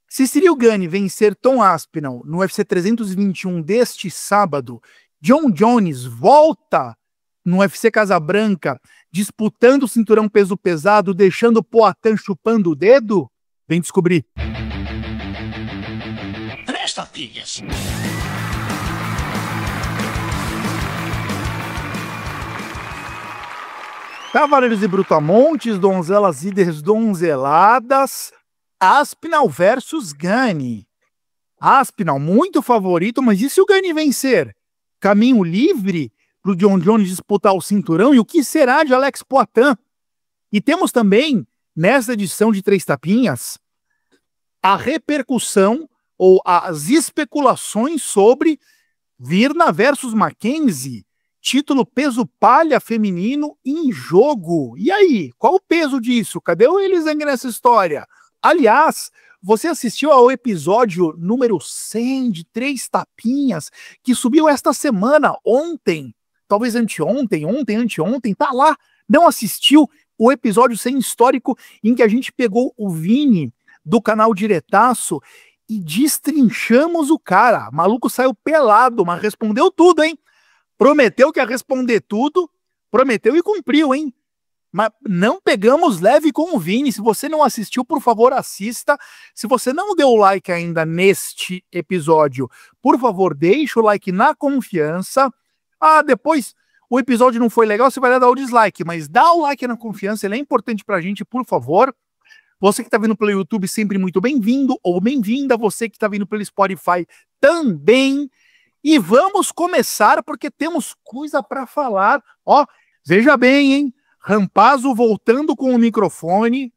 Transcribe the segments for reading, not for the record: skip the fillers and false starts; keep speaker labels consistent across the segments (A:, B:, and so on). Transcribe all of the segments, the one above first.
A: Se Ciryl Gane vencer Tom Aspinall no UFC 321 deste sábado, Jon Jones volta no UFC Casabranca disputando o cinturão peso pesado, deixando o Poatan chupando o dedo? Vem descobrir.
B: Três tapinhas.
A: Cavaleiros e Brutamontes, donzelas e desdonzeladas, Aspinall versus Gane. Aspinall muito favorito, mas e se o Gane vencer? Caminho livre para o Jon Jones disputar o cinturão? E o que será de Alex Poatan? E temos também, nessa edição de Três Tapinhas, a repercussão ou as especulações sobre Virna versus Mackenzie, título peso palha feminino em jogo. E aí, qual o peso disso? Cadê o Elisang nessa história? Aliás, você assistiu ao episódio número 100 de Três Tapinhas, que subiu esta semana, ontem, talvez anteontem, anteontem, tá lá. Não assistiu o episódio 100 histórico em que a gente pegou o Vini do canal Diretaço e destrinchamos o cara. O maluco saiu pelado, mas respondeu tudo, hein? Prometeu que ia responder tudo, prometeu e cumpriu, hein? Mas não pegamos leve com o Vini. Se você não assistiu, por favor, assista. Se você não deu o like ainda neste episódio, por favor, deixa o like na confiança. Ah, depois o episódio não foi legal, você vai lá dar o dislike, mas dá o like na confiança, ele é importante pra gente, por favor. Você que tá vindo pelo YouTube, sempre muito bem-vindo ou bem-vinda. Você que tá vindo pelo Spotify também. E vamos começar, porque temos coisa para falar. Ó, veja bem, hein? Rampazzo voltando com o microfone.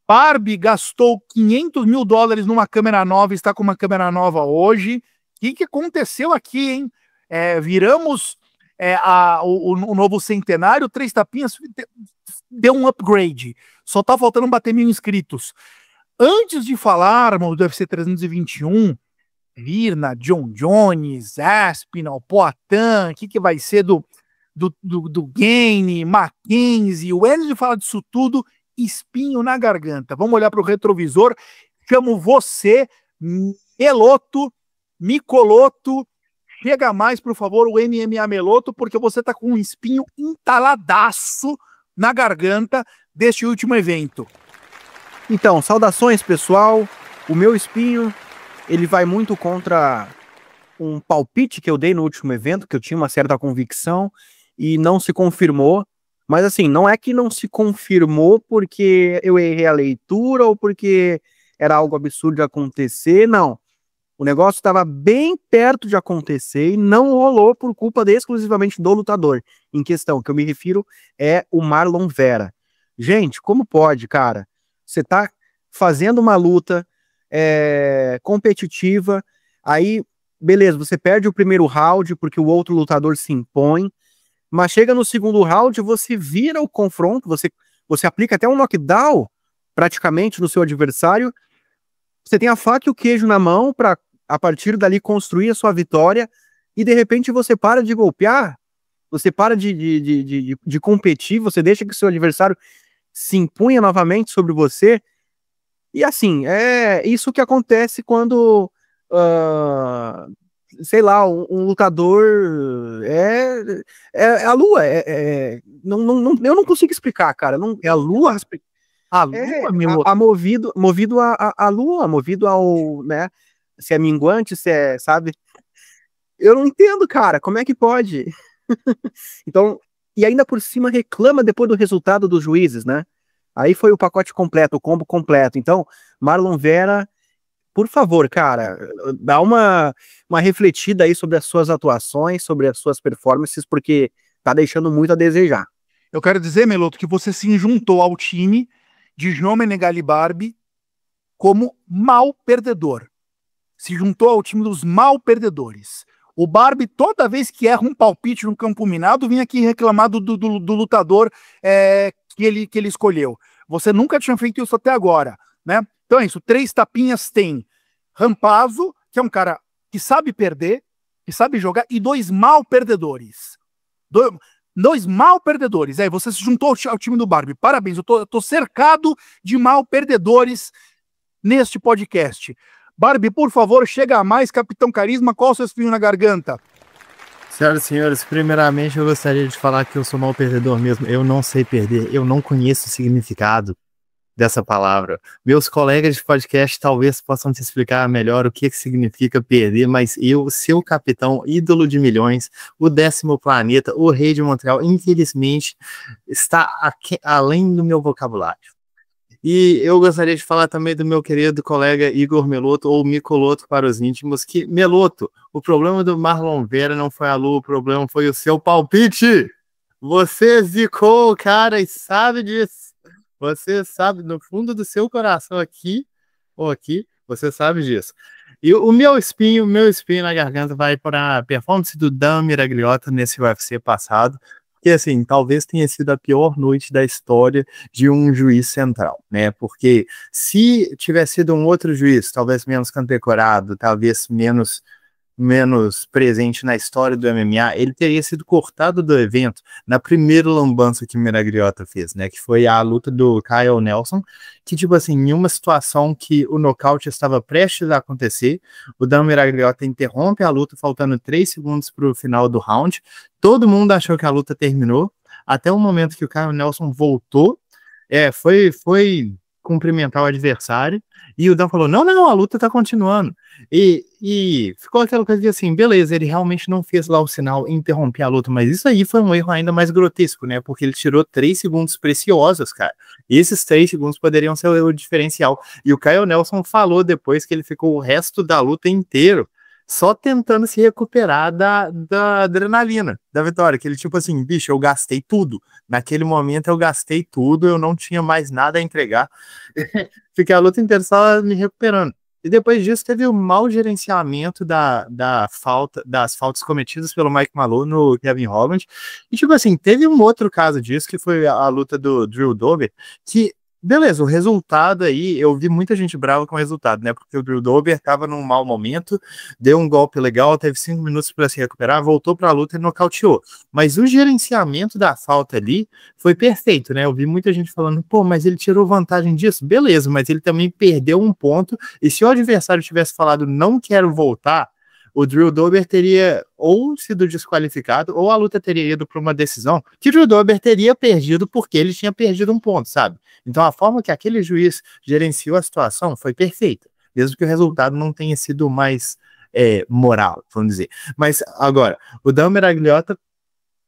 A: Barbie gastou $500 mil numa câmera nova, está com uma câmera nova hoje. O que aconteceu aqui, hein? Viramos o novo centenário, Três Tapinhas deu um upgrade. Só tá faltando bater 1.000 inscritos. Antes de falarmos do UFC 321... Virna, Jon Jones, Aspinall, Poatan, o que vai ser do Gane, Mackenzie, o Enzo fala disso tudo, espinho na garganta. Vamos olhar para o retrovisor, chamo você, Meloto, Micoloto, chega mais, por favor, o MMA Meloto, porque você tá com um espinho entaladaço na garganta deste último evento.
C: Então, saudações, pessoal. O meu espinho, ele vai muito contra um palpite que eu dei no último evento, que eu tinha uma certa convicção e não se confirmou. Mas assim, não é que não se confirmou porque eu errei a leitura ou porque era algo absurdo de acontecer, não. O negócio estava bem perto de acontecer e não rolou por culpa exclusivamente do lutador em questão, que eu me refiro é o Marlon Vera. Gente, como pode, cara? Você tá fazendo uma luta competitiva, aí, beleza, você perde o primeiro round porque o outro lutador se impõe, mas chega no segundo round, você vira o confronto, você aplica até um knockdown praticamente no seu adversário, você tem a faca e o queijo na mão para a partir dali construir a sua vitória e de repente você para de golpear, você para de competir, você deixa que o seu adversário se impunha novamente sobre você. E assim, é isso que acontece quando, sei lá, um lutador a lua, eu não consigo explicar, cara, não, é a lua,
A: a lua,
C: movido a lua, movido ao, né, se é minguante, se é, sabe, eu não entendo, cara, como é que pode? Então, e ainda por cima reclama depois do resultado dos juízes, né? Aí foi o pacote completo, o combo completo. Então, Marlon Vera, por favor, cara, dá uma refletida aí sobre as suas atuações, sobre as suas performances, porque tá deixando muito a desejar.
A: Eu quero dizer, Meloto, que você se juntou ao time de João Menegali Barbie como mal perdedor. Se juntou ao time dos mal perdedores. O Barbie, toda vez que erra um palpite no campo minado, vem aqui reclamar do lutador que ele escolheu. Você nunca tinha feito isso até agora, né? Então é isso, Três Tapinhas tem Rampazzo, que é um cara que sabe perder, que sabe jogar, e dois mal perdedores. Dois mal perdedores. Você se juntou ao time do Barbie. Parabéns, eu tô cercado de mal perdedores neste podcast. Barbie, por favor, chega mais, Capitão Carisma, qual o seu espinho na garganta?
B: Senhoras e senhores, primeiramente eu gostaria de falar que eu sou mau perdedor mesmo. Eu não sei perder, eu não conheço o significado dessa palavra. Meus colegas de podcast talvez possam te explicar melhor o que significa perder, mas eu, seu capitão, ídolo de milhões, o 10º planeta, o rei de Montreal, infelizmente, está além do meu vocabulário. E eu gostaria de falar também do meu querido colega Igor Meloto, ou Micoloto para os íntimos, que, Meloto, o problema do Marlon Vera não foi a Lu, o problema foi o seu palpite. Você zicou o cara e sabe disso. Você sabe, no fundo do seu coração aqui, ou aqui, você sabe disso. E o meu espinho na garganta vai para a performance do Dan Miragliotta nesse UFC passado, que, assim, talvez tenha sido a pior noite da história de um juiz central, né? Porque se tivesse sido um outro juiz, talvez menos condecorado, talvez menos presente na história do MMA, ele teria sido cortado do evento na primeira lambança que o Miragliotta fez, né? Que foi a luta do Kyle Nelson, que, tipo assim, em uma situação que o nocaute estava prestes a acontecer, o Dan Miragliotta interrompe a luta, faltando 3 segundos para o final do round. Todo mundo achou que a luta terminou, até o momento que o Kyle Nelson voltou, foi cumprimentar o adversário, e o Dan falou, não, a luta tá continuando. E ficou aquela coisa de assim, beleza, ele realmente não fez lá o sinal e interromper a luta, mas isso aí foi um erro ainda mais grotesco, né? Porque ele tirou 3 segundos preciosos, cara. E esses 3 segundos poderiam ser o diferencial. E o Kyle Nelson falou depois que ele ficou o resto da luta inteiro só tentando se recuperar da adrenalina da vitória, que ele tipo assim, bicho, eu gastei tudo, naquele momento eu gastei tudo, eu não tinha mais nada a entregar, fiquei a luta inteira só me recuperando. E depois disso teve o mau gerenciamento das faltas cometidas pelo Mike Malone no Kevin Holland, e tipo assim, teve um outro caso disso, que foi a luta do Drew Dober, que beleza, o resultado aí, eu vi muita gente brava com o resultado, né? Porque o Drew Dober estava num mau momento, deu um golpe legal, teve 5 minutos para se recuperar, voltou para a luta e nocauteou. Mas o gerenciamento da falta ali foi perfeito, né? Eu vi muita gente falando, pô, mas ele tirou vantagem disso. Beleza, mas ele também perdeu um ponto, e se o adversário tivesse falado não quero voltar, o Drew Dober teria ou sido desqualificado, ou a luta teria ido para uma decisão que o Drew Dober teria perdido porque ele tinha perdido um ponto, sabe? Então a forma que aquele juiz gerenciou a situação foi perfeita, mesmo que o resultado não tenha sido mais moral, vamos dizer. Mas agora, o Dan Miragliotta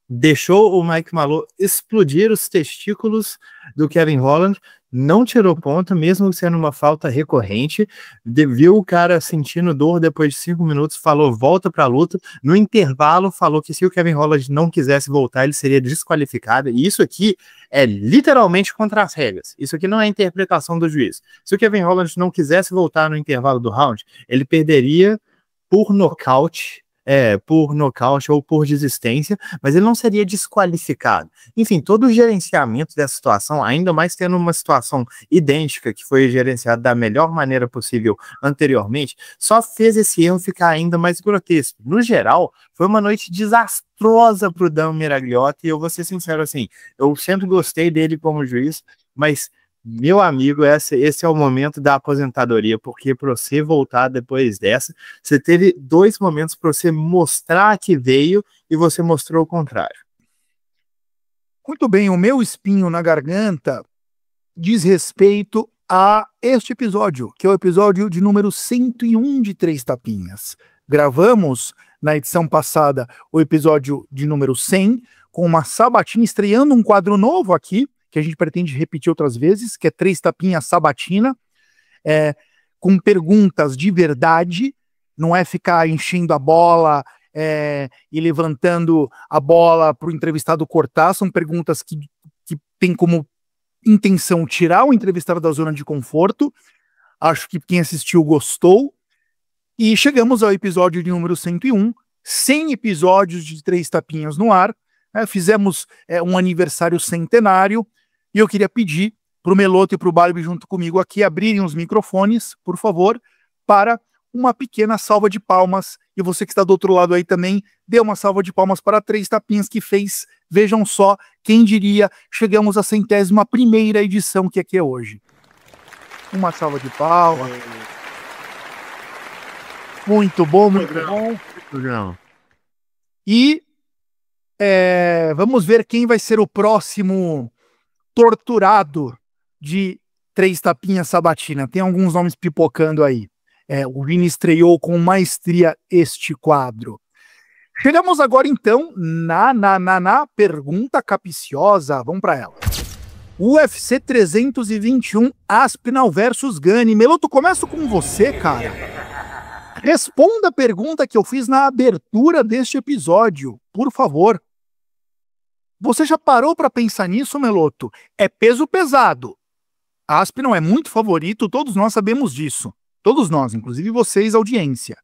B: deixou o Mike Malone explodir os testículos do Kevin Holland, não tirou ponto, mesmo sendo uma falta recorrente, viu o cara sentindo dor depois de 5 minutos, falou volta pra luta, no intervalo falou que se o Kevin Holland não quisesse voltar, ele seria desqualificado, e isso aqui é literalmente contra as regras, isso aqui não é interpretação do juiz. Se o Kevin Holland não quisesse voltar no intervalo do round, ele perderia por nocaute ou por desistência, mas ele não seria desqualificado. Enfim, todo o gerenciamento dessa situação, ainda mais tendo uma situação idêntica, que foi gerenciada da melhor maneira possível anteriormente, só fez esse erro ficar ainda mais grotesco. No geral, foi uma noite desastrosa para o Dan Miragliotta, e eu vou ser sincero assim, eu sempre gostei dele como juiz, mas meu amigo, esse é o momento da aposentadoria, porque para você voltar depois dessa, você teve 2 momentos para você mostrar que veio e você mostrou o contrário.
A: Muito bem, o meu espinho na garganta diz respeito a este episódio, que é o episódio de número 101 de Três Tapinhas. Gravamos na edição passada o episódio de número 100, com uma sabatina, estreando um quadro novo aqui, que a gente pretende repetir outras vezes, que é Três Tapinhas Sabatina, com perguntas de verdade, não é ficar enchendo a bola e levantando a bola para o entrevistado cortar, são perguntas que tem como intenção tirar o entrevistado da zona de conforto. Acho que quem assistiu gostou, e chegamos ao episódio de número 101, 100 episódios de Três Tapinhas no ar, fizemos um aniversário centenário, e eu queria pedir para o Meloto e para o Barbie junto comigo aqui abrirem os microfones, por favor, para uma pequena salva de palmas. E você que está do outro lado aí também, dê uma salva de palmas para Três Tapinhas que fez, vejam só, quem diria, chegamos à 101ª edição que aqui é hoje. Uma salva de palmas. Muito bom, muito bom. E vamos ver quem vai ser o próximo torturado de 3 tapinhas sabatina. Tem alguns nomes pipocando aí. O Vini estreou com maestria este quadro. Chegamos agora, então, na pergunta capiciosa. Vamos para ela. UFC 321, Aspinall versus Gane. Meloto, começo com você, cara. Responda a pergunta que eu fiz na abertura deste episódio, por favor. Você já parou para pensar nisso, Meloto? É peso pesado. Aspinall é muito favorito, todos nós sabemos disso. Todos nós, inclusive vocês, audiência.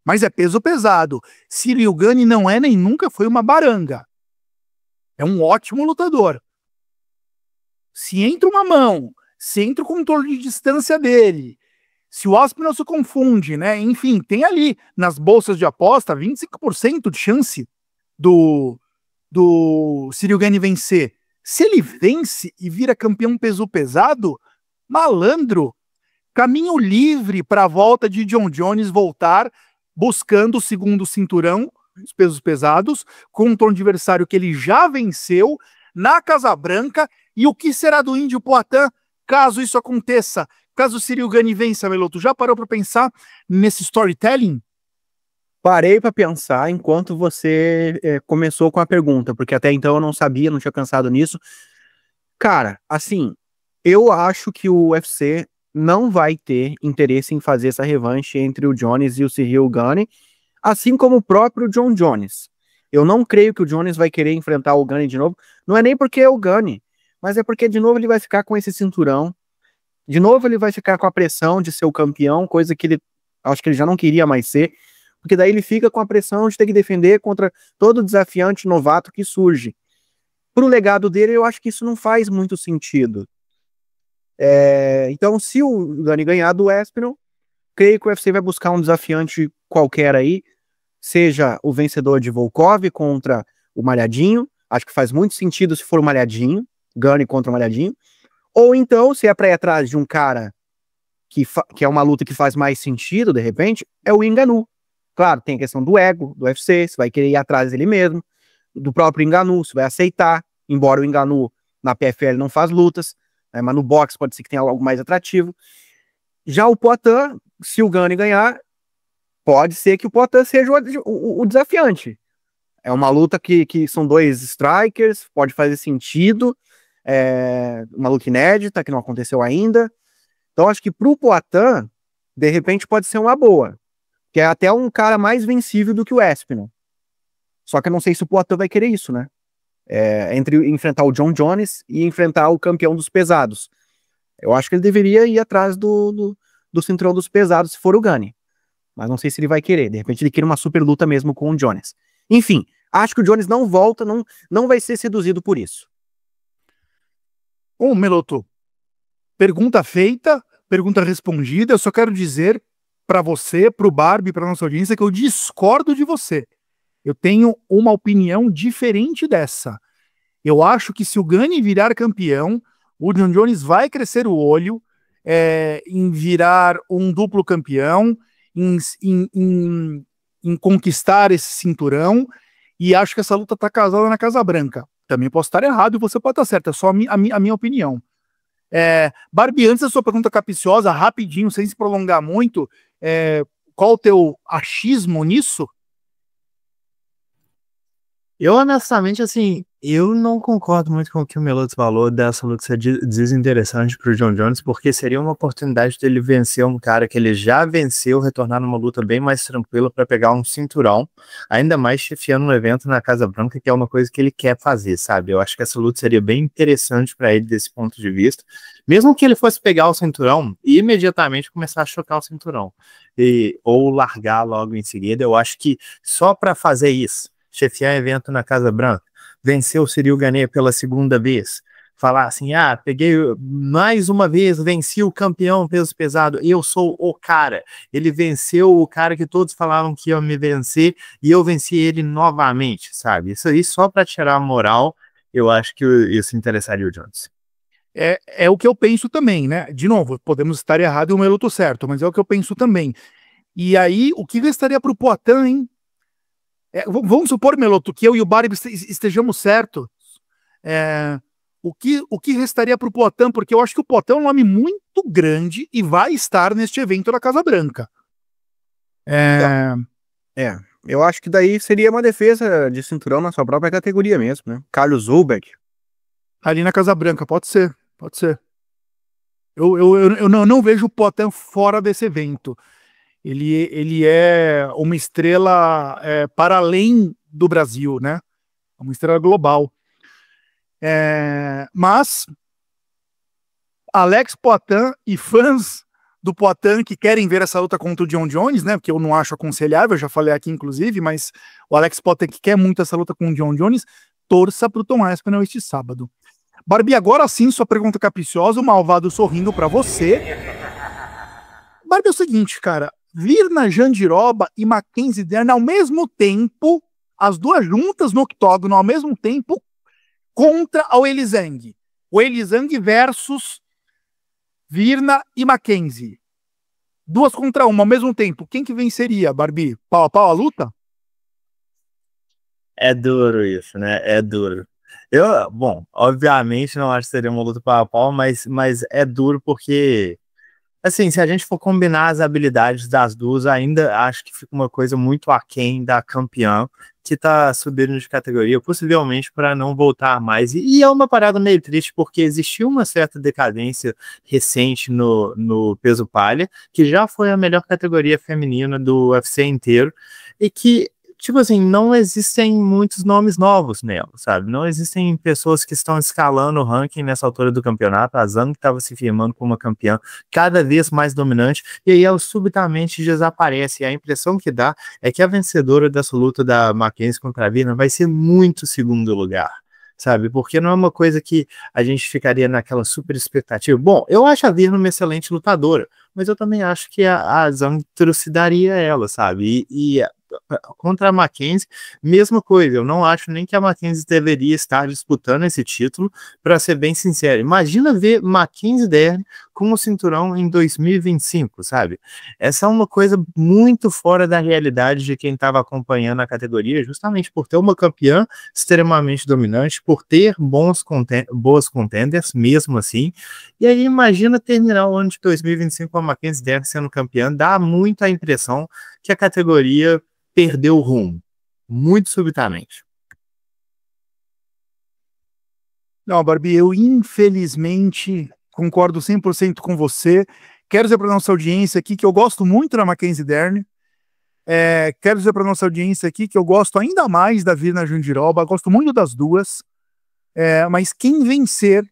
A: Mas é peso pesado. Ciryl Gane não é nem nunca foi uma baranga. É um ótimo lutador. Se entra uma mão, se entra o controle de distância dele, se o Aspinall se confunde, né? Enfim, tem ali nas bolsas de aposta 25% de chance do Ciryl Gane vencer. Se ele vence e vira campeão peso pesado, malandro, caminho livre para a volta de John Jones voltar buscando o segundo cinturão, os pesos pesados, contra um adversário que ele já venceu na Casa Branca. E o que será do Índio Poatan caso isso aconteça? Caso o Ciryl Gane vença, Meloto? Já parou para pensar nesse storytelling?
C: Parei para pensar enquanto você começou com a pergunta, porque até então eu não sabia, não tinha pensado nisso. Cara, assim, eu acho que o UFC não vai ter interesse em fazer essa revanche entre o Jones e o Ciryl Gane, assim como o próprio John Jones. Eu não creio que o Jones vai querer enfrentar o Gane de novo. Não é nem porque é o Gane, mas é porque de novo ele vai ficar com esse cinturão. De novo ele vai ficar com a pressão de ser o campeão, coisa que ele acho que ele já não queria mais ser, porque daí ele fica com a pressão de ter que defender contra todo desafiante novato que surge. Pro legado dele, eu acho que isso não faz muito sentido. Então, se o Gane ganhar do Aspinall, creio que o UFC vai buscar um desafiante qualquer aí, seja o vencedor de Volkov contra o Malhadinho, acho que faz muito sentido se for o Malhadinho, Gane contra o Malhadinho, ou então, se é para ir atrás de um cara que é uma luta que faz mais sentido, de repente, é o Ngannou. Claro, tem a questão do ego, do UFC, se vai querer ir atrás dele mesmo, do próprio Ngannou, se vai aceitar, embora o Ngannou na PFL não faz lutas, né, mas no boxe pode ser que tenha algo mais atrativo. Já o Poatan, se o Gane ganhar, pode ser que o Poatan seja o desafiante. É uma luta que são 2 strikers, pode fazer sentido, uma luta inédita, que não aconteceu ainda. Então acho que pro Poatan, de repente pode ser uma boa, que é até um cara mais vencível do que o Aspinall. Só que eu não sei se o Poatan vai querer isso, né? Entre enfrentar o John Jones e enfrentar o campeão dos pesados. Eu acho que ele deveria ir atrás do cinturão dos pesados se for o Gane. Mas não sei se ele vai querer. De repente ele quer uma super luta mesmo com o Jones. Enfim, acho que o Jones não volta, não vai ser seduzido por isso.
A: Bom, Meloto, pergunta feita, pergunta respondida. Eu só quero dizer para você, para o Barbie, para nossa audiência, que eu discordo de você. Eu tenho uma opinião diferente dessa. Eu acho que se o Gane virar campeão, o John Jones vai crescer o olho em virar um duplo campeão, em conquistar esse cinturão, e acho que essa luta está casada na Casa Branca. Também posso estar errado e você pode estar certo, é só a minha opinião. Barbie, antes da sua pergunta capiciosa, rapidinho, sem se prolongar muito, qual o teu achismo nisso?
B: Eu, honestamente, assim, eu não concordo muito com o que o Meloto falou dessa luta ser desinteressante pro John Jones, porque seria uma oportunidade dele vencer um cara que ele já venceu, retornar numa luta bem mais tranquila para pegar um cinturão, ainda mais chefiando um evento na Casa Branca, que é uma coisa que ele quer fazer, sabe? Eu acho que essa luta seria bem interessante para ele desse ponto de vista, mesmo que ele fosse pegar o cinturão e imediatamente começar a chocar o cinturão, ou largar logo em seguida. Eu acho que só para fazer isso, chefiar evento na Casa Branca, vencer o Ciryl Gane pela segunda vez, falar assim, peguei mais uma vez, venci o campeão peso pesado, eu sou o cara, ele venceu o cara que todos falavam que ia me vencer, e eu venci ele novamente, sabe? Isso aí só para tirar a moral, eu acho que isso interessaria o Jones.
A: É o que eu penso também, né? De novo, podemos estar errado e o Melo tô certo, mas é o que eu penso também. E aí, o que restaria pro Poatan, hein? Vamos supor, Meloto, que eu e o Barbie estejamos certos. O que restaria para o Poatan? Porque eu acho que o Poatan é um nome muito grande e vai estar neste evento da Casa Branca.
C: Eu acho que daí seria uma defesa de cinturão na sua própria categoria mesmo, né? Carlos Zulbeck.
A: Ali na Casa Branca, pode ser, pode ser. Eu não vejo o Poatan fora desse evento. Ele é uma estrela para além do Brasil, né? Uma estrela global. Mas Alex Poatan e fãs do Poatan que querem ver essa luta contra o John Jones, né? Porque eu não acho aconselhável, eu já falei aqui inclusive, mas o Alex Poatan que quer muito essa luta com o John Jones, torça pro Tom Aspinall este sábado. Barbie, agora sim, sua pergunta capiciosa, o malvado sorrindo pra você. Barbie, é o seguinte, cara, Virna Jandiroba e Mackenzie Dern ao mesmo tempo, as duas juntas no octógono ao mesmo tempo, contra o Elisang. O Elisang versus Virna e Mackenzie. Duas contra uma ao mesmo tempo. Quem que venceria, Barbie? Pau a pau a luta?
B: É duro isso, né? É duro. Bom, obviamente não acho que seria uma luta pau a pau, mas é duro porque, assim, se a gente for combinar as habilidades das duas, ainda acho que fica uma coisa muito aquém da campeã, que tá subindo de categoria, possivelmente para não voltar mais. E é uma parada meio triste, porque existiu uma certa decadência recente no peso palha, que já foi a melhor categoria feminina do UFC inteiro, e que, tipo assim, não existem muitos nomes novos nela, sabe? Não existem pessoas que estão escalando o ranking nessa altura do campeonato. A Zhang estava se firmando como uma campeã cada vez mais dominante, e aí ela subitamente desaparece. E a impressão que dá é que a vencedora dessa luta da Mackenzie contra a Virna vai ser muito segundo lugar, sabe? Porque não é uma coisa que a gente ficaria naquela super expectativa. Bom, eu acho a Virna uma excelente lutadora, mas eu também acho que a Zhang trucidaria ela, sabe? E contra a Mackenzie, mesma coisa. Eu não acho nem que a Mackenzie deveria estar disputando esse título, para ser bem sincero. Imagina ver Mackenzie Dern com o cinturão em 2025, sabe? Essa é uma coisa muito fora da realidade de quem estava acompanhando a categoria, justamente por ter uma campeã extremamente dominante, por ter boas contenders, mesmo assim. E aí imagina terminar o ano de 2025 com a Mackenzie Dern sendo campeã, dá muito a impressão que a categoria perdeu o rumo, muito subitamente.
A: Não, Barbie, eu infelizmente concordo 100% com você. Quero dizer para nossa audiência aqui que eu gosto muito da Mackenzie Dern. Quero dizer para nossa audiência aqui que eu gosto ainda mais da Virna Jandiroba, gosto muito das duas. Mas quem vencer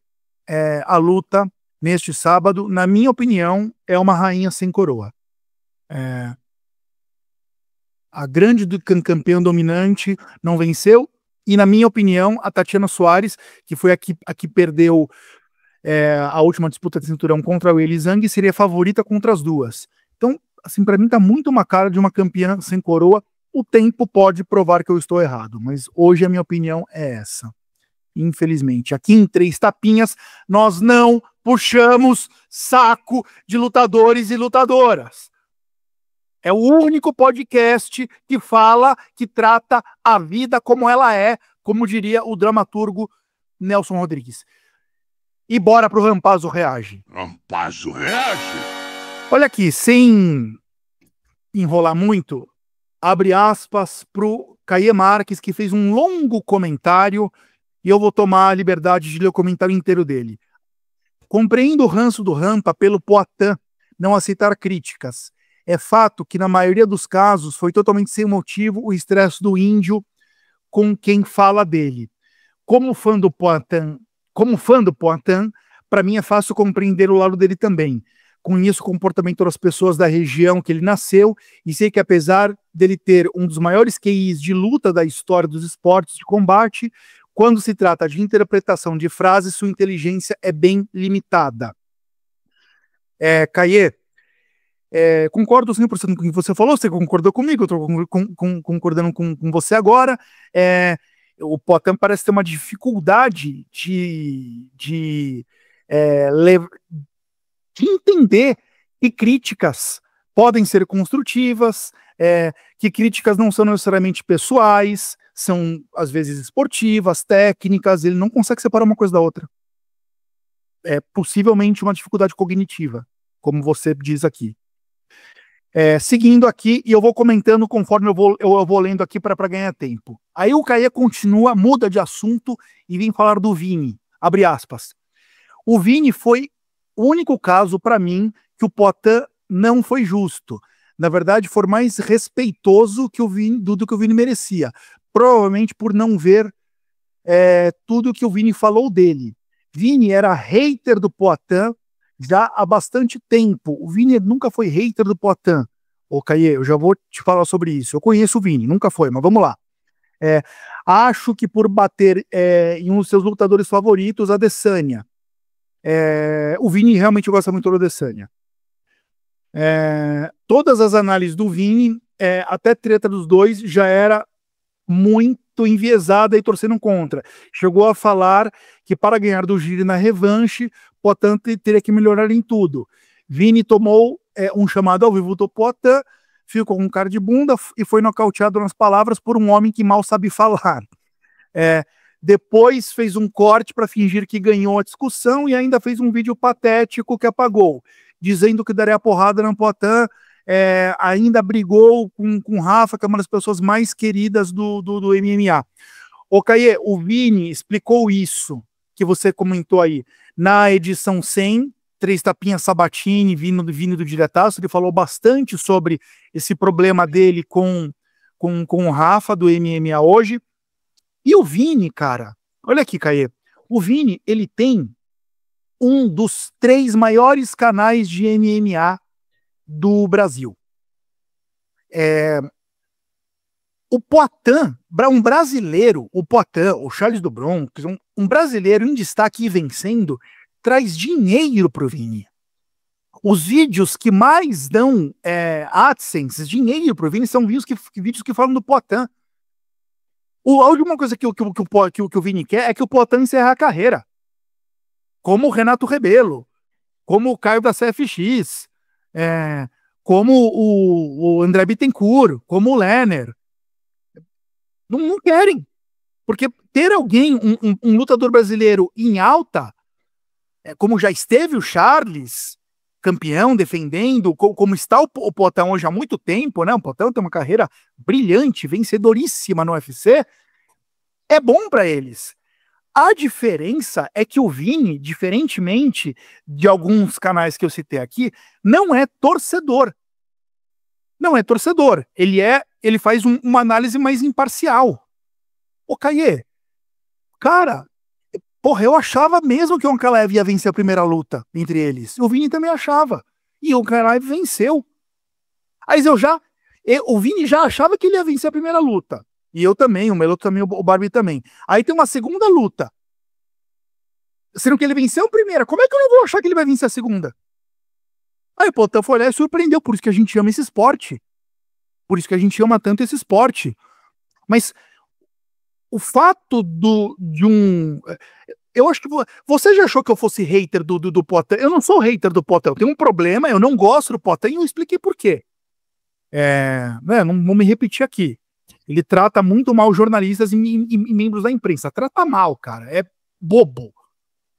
A: a luta neste sábado, na minha opinião, é uma rainha sem coroa. A grande campeã dominante não venceu, e na minha opinião, a Tatiana Soares, que foi a que perdeu a última disputa de cinturão contra o Weili Zhang, seria favorita contra as duas. Então, assim, para mim tá muito uma cara de uma campeã sem coroa. O tempo pode provar que eu estou errado, mas hoje a minha opinião é essa. Infelizmente, aqui em Três Tapinhas, nós não puxamos saco de lutadores e lutadoras. É o único podcast que fala, que trata a vida como ela é, como diria o dramaturgo Nelson Rodrigues. E bora pro Rampazzo Reage.
D: Rampazzo Reage?
A: Olha aqui, sem enrolar muito, abre aspas pro Caê Marques, que fez um longo comentário, e eu vou tomar a liberdade de ler o comentário inteiro dele. Compreendo o ranço do Rampa pelo Poatan não aceitar críticas. É fato que, na maioria dos casos, foi totalmente sem motivo o estresse do índio com quem fala dele. Como fã do Poatan, para mim é fácil compreender o lado dele também. Conheço o comportamento das pessoas da região que ele nasceu e sei que, apesar dele ter um dos maiores QIs de luta da história dos esportes de combate, quando se trata de interpretação de frases, sua inteligência é bem limitada. Caê, concordo 100% com o que você falou, você concordou comigo, eu estou concordando com você agora. O Poatan parece ter uma dificuldade de de entender que críticas podem ser construtivas, que críticas não são necessariamente pessoais, são às vezes esportivas, técnicas, ele não consegue separar uma coisa da outra. É possivelmente uma dificuldade cognitiva, como você diz aqui. Seguindo aqui, e eu vou comentando conforme eu vou lendo aqui para ganhar tempo. Aí o Caê continua, muda de assunto e vem falar do Vini. Abre aspas. O Vini foi o único caso para mim que o Poitin não foi justo. Na verdade, foi mais respeitoso que o Vini, do que o Vini merecia. Provavelmente por não ver tudo que o Vini falou dele. Vini era hater do Poitin já há bastante tempo. O Vini nunca foi hater do Poitin. Ô, Caê, eu já vou te falar sobre isso. Eu conheço o Vini, nunca foi, mas vamos lá. Acho que por bater em um dos seus lutadores favoritos, a Adesanya. O Vini realmente gosta muito da Adesanya. Todas as análises do Vini, até treta dos dois, já era muito enviesada e torcendo contra. Chegou a falar que para ganhar do Giri na revanche, Poitin teria que melhorar em tudo. Vini tomou um chamado ao vivo do Poitin, ficou com cara de bunda e foi nocauteado nas palavras por um homem que mal sabe falar. Depois fez um corte para fingir que ganhou a discussão e ainda fez um vídeo patético que apagou, dizendo que daria porrada no Poitin. Ainda brigou com Rafa, que é uma das pessoas mais queridas do MMA. Ô, Caê, o Vini explicou isso que você comentou aí na edição 100, 3 tapinhas Sabatini, vindo do Diretaço. Ele falou bastante sobre esse problema dele com o Rafa do MMA hoje. E o Vini, cara, olha aqui, Caê, o Vini, ele tem um dos 3 maiores canais de MMA do Brasil. O Poitin, um brasileiro, o Poitin, o Charles do Bronx, um brasileiro em destaque e vencendo, traz dinheiro pro Vini. Os vídeos que mais dão AdSense, dinheiro pro Vini, são vídeos que falam do Poitin. A última coisa que o Vini quer é que o Poitin encerre a carreira. Como o Renato Rebelo, como o Caio da CFX, como o André Bittencourt, como o Lerner. Não querem. Porque ter alguém, um lutador brasileiro em alta, como já esteve o Charles, campeão, defendendo, como está o Poitin hoje há muito tempo, né? O Poitin tem uma carreira brilhante, vencedoríssima no UFC, é bom para eles. A diferença é que o Vini, diferentemente de alguns canais que eu citei aqui, não é torcedor. Não é torcedor. Ele faz uma análise mais imparcial. Ô, Caê, cara, porra, eu achava mesmo que o Ankalaev ia vencer a primeira luta entre eles. O Vini também achava. E o Ankalaev venceu. Mas o Vini já achava que ele ia vencer a primeira luta. E eu também, o Melo também, o Barbie também. Aí tem uma segunda luta. Sendo que ele venceu a primeira, como é que eu não vou achar que ele vai vencer a segunda? Aí o Poitin foi lá e surpreendeu, por isso que a gente ama esse esporte. Por isso que a gente ama tanto esse esporte. Mas o fato eu acho que você já achou que eu fosse hater do Poitin? Eu não sou hater do Poitin, eu tenho um problema, eu não gosto do Poitin e eu expliquei por quê. Não vou me repetir aqui. Ele trata muito mal jornalistas e membros da imprensa. Trata mal, cara. É bobo.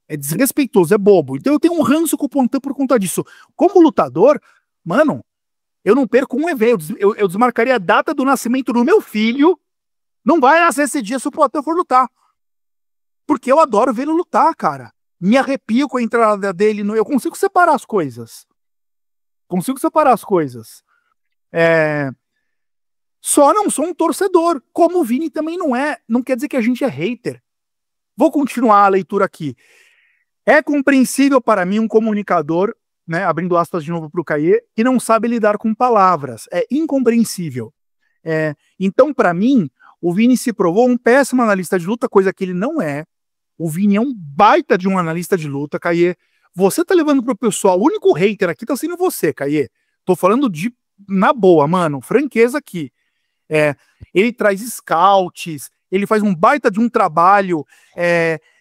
A: É desrespeitoso, é bobo. Então eu tenho um ranço com o Poitin por conta disso. Como lutador, mano, eu não perco um evento. Eu desmarcaria a data do nascimento do meu filho. Não vai nascer esse dia se o Poitin for lutar. Porque eu adoro ver ele lutar, cara. Me arrepio com a entrada dele. Eu consigo separar as coisas. Só não sou um torcedor, como o Vini também não é. Não quer dizer que a gente é hater. Vou continuar a leitura aqui. É compreensível para mim um comunicador, né, abrindo aspas de novo para o Caê, que não sabe lidar com palavras. É incompreensível. Então, para mim, o Vini se provou um péssimo analista de luta, coisa que ele não é. O Vini é um baita de um analista de luta, Caê. Você tá levando pro pessoal, o único hater aqui tá sendo você, Caê. Tô falando na boa, mano, franqueza aqui. Ele traz scouts, ele faz um baita de um trabalho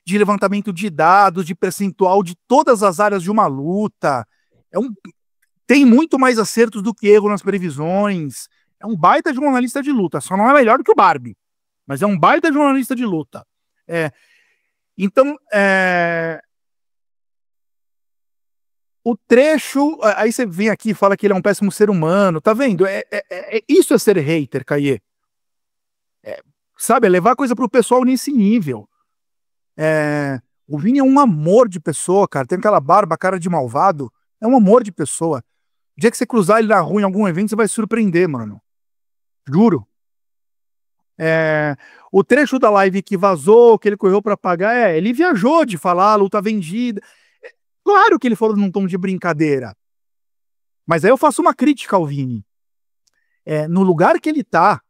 A: de levantamento de dados, de percentual de todas as áreas de uma luta. Tem muito mais acertos do que erro nas previsões. É um baita jornalista de luta. Só não é melhor do que o Barbie, mas é um baita jornalista de luta. Então, o trecho... Aí você vem aqui e fala que ele é um péssimo ser humano. Tá vendo? Isso é ser hater, Caê. Sabe, é levar a coisa pro pessoal nesse nível. O Vini é um amor de pessoa, cara. Tem aquela barba, cara de malvado. É um amor de pessoa. O dia que você cruzar ele na rua em algum evento, você vai se surpreender, mano. Juro. O trecho da live que vazou, que ele correu pra pagar, ele viajou de falar, a luta vendida. Claro que ele falou num tom de brincadeira. Mas aí eu faço uma crítica ao Vini. No lugar que ele tá,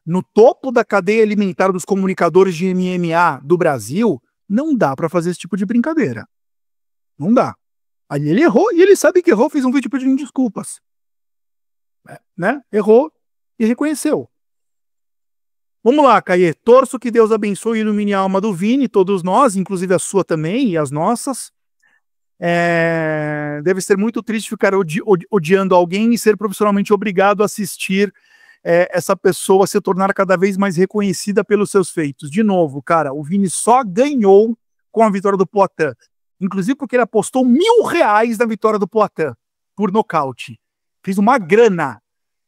A: no topo da cadeia alimentar dos comunicadores de MMA do Brasil, não dá pra fazer esse tipo de brincadeira. Não dá. Aí ele errou, e ele sabe que errou, fez um vídeo pedindo desculpas. Né? Errou e reconheceu. Vamos lá, Caê. Torço que Deus abençoe e ilumine a alma do Vini, todos nós, inclusive a sua também, e as nossas. Deve ser muito triste ficar odiando alguém e ser profissionalmente obrigado a assistir essa pessoa se tornar cada vez mais reconhecida pelos seus feitos. De novo, cara, o Vini só ganhou com a vitória do Poatan. Inclusive porque ele apostou R$1.000 na vitória do Poatan, por nocaute. Fez uma grana.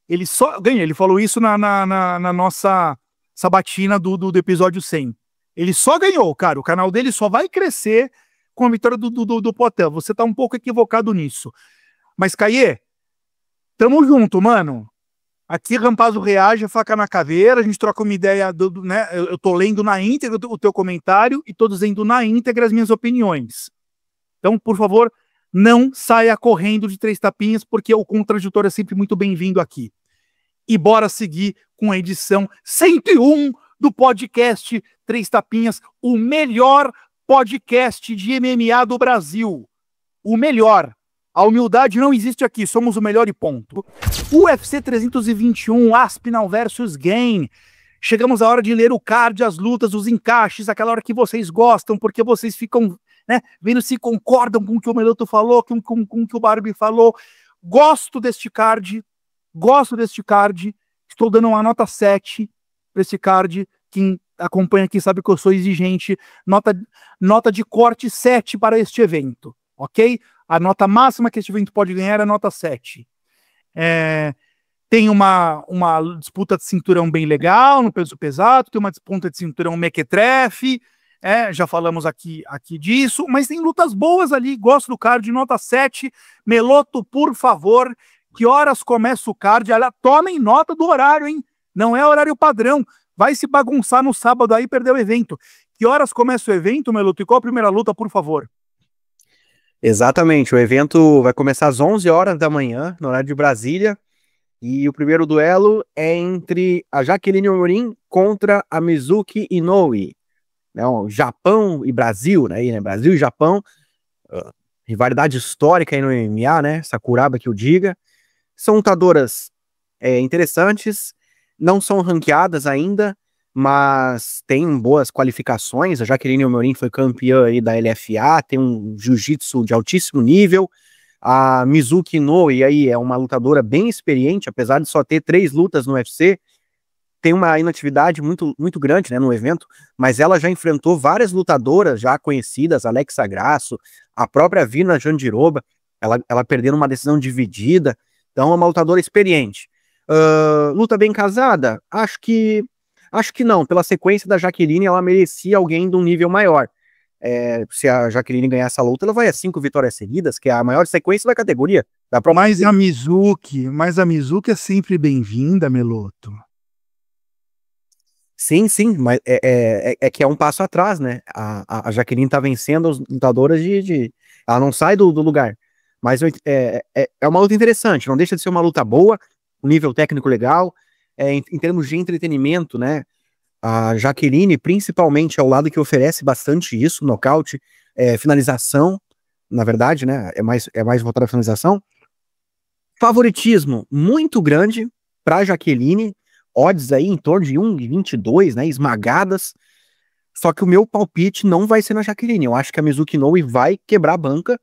A: Ele só ganha. Ele falou isso na nossa sabatina do episódio 100. Ele só ganhou, cara. O canal dele só vai crescer com a vitória do Poatan. Você tá um pouco equivocado nisso. Mas, Caê, tamo junto, mano. Aqui, Rampazzo reage, faca na caveira, a gente troca uma ideia, né? Eu tô lendo na íntegra o teu comentário e tô dizendo na íntegra as minhas opiniões. Então, por favor, não saia correndo de 3 tapinhas, porque o contraditor é sempre muito bem-vindo aqui. E bora seguir com a edição 101 do podcast 3 Tapinhas, o melhor podcast de MMA do Brasil. O melhor. A humildade não existe aqui, somos o melhor e ponto. UFC 321, Aspinall versus Gane. Chegamos à hora de ler o card, as lutas, os encaixes, aquela hora que vocês gostam, porque vocês ficam, né, vendo se concordam com o que o Meloto falou, com o que o Barbie falou. Gosto deste card, estou dando uma nota 7 para esse card. Quem acompanha aqui sabe que eu sou exigente. Nota de corte 7 para este evento, ok? A nota máxima que este evento pode ganhar é a nota 7. Tem uma disputa de cinturão bem legal no peso pesado, tem uma disputa de cinturão mequetrefe, já falamos aqui disso, mas tem lutas boas ali, gosto do card, nota 7. Meloto, por favor, que horas começa o card? Olha, tomem nota do horário, hein? Não é horário padrão, vai se bagunçar no sábado aí e perder o evento. Que horas começa o evento, Meloto? E qual a primeira luta, por favor?
C: Exatamente, o evento vai começar às 11 horas da manhã, no horário de Brasília, e o primeiro duelo é entre a Jaqueline Amorim contra a Mizuki Inoue, né, Japão e Brasil, né, Brasil e Japão, rivalidade histórica aí no MMA, né, Sakuraba que o diga. São lutadoras interessantes, não são ranqueadas ainda, mas tem boas qualificações. A Jaqueline Amorim foi campeã aí da LFA, tem um jiu-jitsu de altíssimo nível. A Mizuki Inoue aí é uma lutadora bem experiente, apesar de só ter 3 lutas no UFC, tem uma inatividade muito, muito grande, né, no evento, mas ela já enfrentou várias lutadoras já conhecidas, Alexa Grasso, a própria Virna Jandiroba, ela perdeu numa decisão dividida, então é uma lutadora experiente. Luta bem casada? Acho que não, pela sequência da Jaqueline, ela merecia alguém de um nível maior. Se a Jaqueline ganhar essa luta, ela vai a 5 vitórias seguidas, que é a maior sequência da categoria.
A: Mas a Mizuki é sempre bem-vinda, Meloto.
C: Sim, mas que é um passo atrás, né? A Jaqueline tá vencendo as lutadoras ela não sai do lugar. Mas é uma luta interessante, não deixa de ser uma luta boa, um nível técnico legal, em termos de entretenimento, né? A Jaqueline, principalmente, é o lado que oferece bastante isso, nocaute, finalização, na verdade, né? É mais voltado à finalização. Favoritismo muito grande para Jaqueline, odds aí em torno de 1,22, né? Esmagadas. Só que o meu palpite não vai ser na Jaqueline. Eu acho que a Mizuki Inoue vai quebrar a banca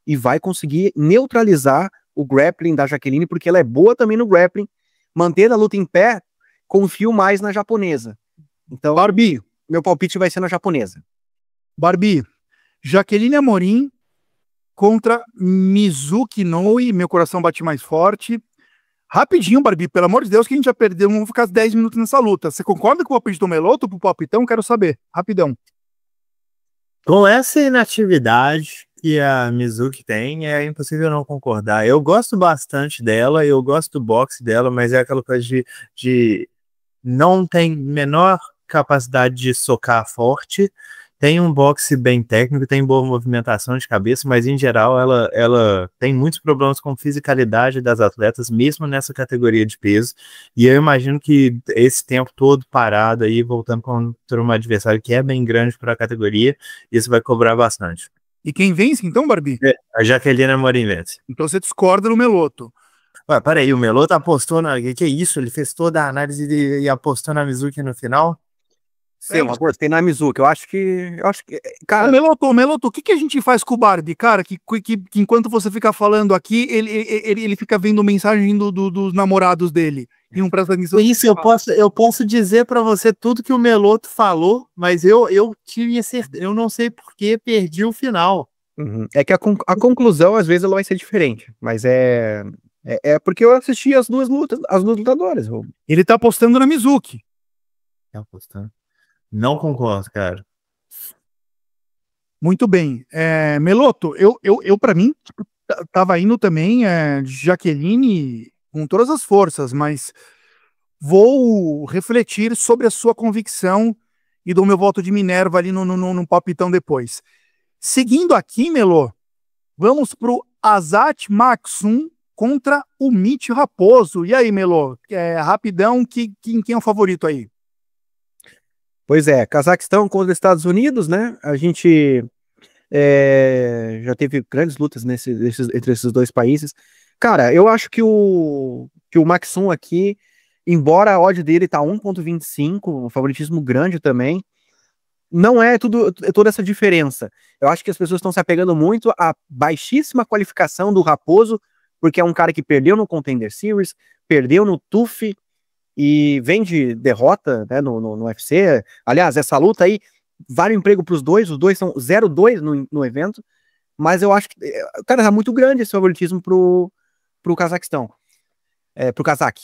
C: e vai conseguir neutralizar o grappling da Jaqueline, porque ela é boa também no grappling. Mantendo a luta em pé, confio mais na japonesa. Então,
A: Barbie,
C: meu palpite vai ser na japonesa.
A: Barbie, Jaqueline Amorim contra Mizuki Inoue, meu coração bate mais forte. Rapidinho, Barbie, pelo amor de Deus, que a gente já perdeu, vamos ficar 10 minutos nessa luta. Você concorda com o palpite do Meloto pro palpitão? Quero saber, rapidão.
B: Com essa inatividade que a Mizuki tem, é impossível não concordar. Eu gosto bastante dela, eu gosto do boxe dela, mas é aquela coisa de não tem menor capacidade de socar forte, tem um boxe bem técnico, tem boa movimentação de cabeça, mas em geral ela tem muitos problemas com fisicalidade das atletas, mesmo nessa categoria de peso, e eu imagino que esse tempo todo parado aí, voltando contra um adversário que é bem grande para a categoria, isso vai cobrar bastante.
A: E quem vence então, Barbie?
B: A Jaqueline Amorim vence.
A: Então você discorda no Meloto.
B: Ué, peraí, o Meloto apostou na... Que é isso? Ele fez toda a análise e apostou na Mizuki no final?
C: Sim, eu apostei na Mizuki. Eu acho que, cara,
A: Meloto, o que a gente faz com o Barbie, cara? Que enquanto você fica falando aqui, ele fica vendo mensagem dos namorados dele. E não presta atenção.
B: Isso, eu posso dizer pra você tudo que o Meloto falou, mas eu tinha certeza, eu não sei por que perdi o final.
C: é que a conclusão às vezes ela vai ser diferente, mas é porque eu assisti as duas lutadoras.
A: Ele tá apostando na Mizuki.
B: Tá apostando. Não concordo, cara.
A: Muito bem. Meloto, eu para mim, tava indo também Jaqueline com todas as forças, mas vou refletir sobre a sua convicção e dou meu voto de Minerva ali no palpitão depois. Seguindo aqui, Melô, vamos pro Azat Maksum contra o Mitch Raposo. E aí, Melô, rapidão, quem é o favorito aí?
C: Pois é, Cazaquistão contra os Estados Unidos, né? A gente já teve grandes lutas entre esses dois países. Cara, eu acho que o Maksum aqui, embora a odd dele tá 1.25, um favoritismo grande também, não é toda essa diferença. Eu acho que as pessoas estão se apegando muito à baixíssima qualificação do Raposo, porque é um cara que perdeu no Contender Series, perdeu no TUF, e vem de derrota, né, no UFC. Aliás, essa luta aí vale um emprego para os dois são 0-2 no evento, mas eu acho que, cara, tá muito grande esse favoritismo pro Cazaquistão, pro Kazakh.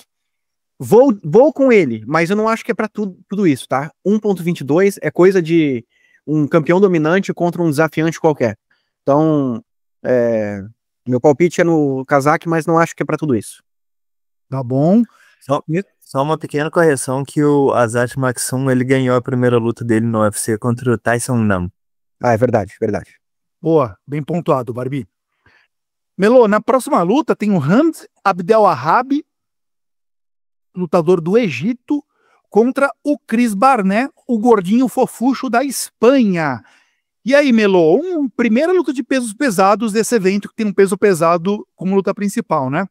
C: Vou com ele, mas eu não acho que é para tudo isso, tá? 1.22 é coisa de um campeão dominante contra um desafiante qualquer. Então, meu palpite é no Kazakh, mas não acho que é para tudo isso.
A: Tá bom.
B: Só uma pequena correção, que o Azat Maksum, ele ganhou a primeira luta dele no UFC contra o Tyson Nam.
C: Ah, é verdade.
A: Boa, bem pontuado, Barbie. Melô, na próxima luta tem o Hamz Abdelwahab, lutador do Egito, contra o Chris Barnett, o gordinho fofucho da Espanha. E aí, Melô, primeira luta de pesos pesados desse evento, que tem um peso pesado como luta principal, né?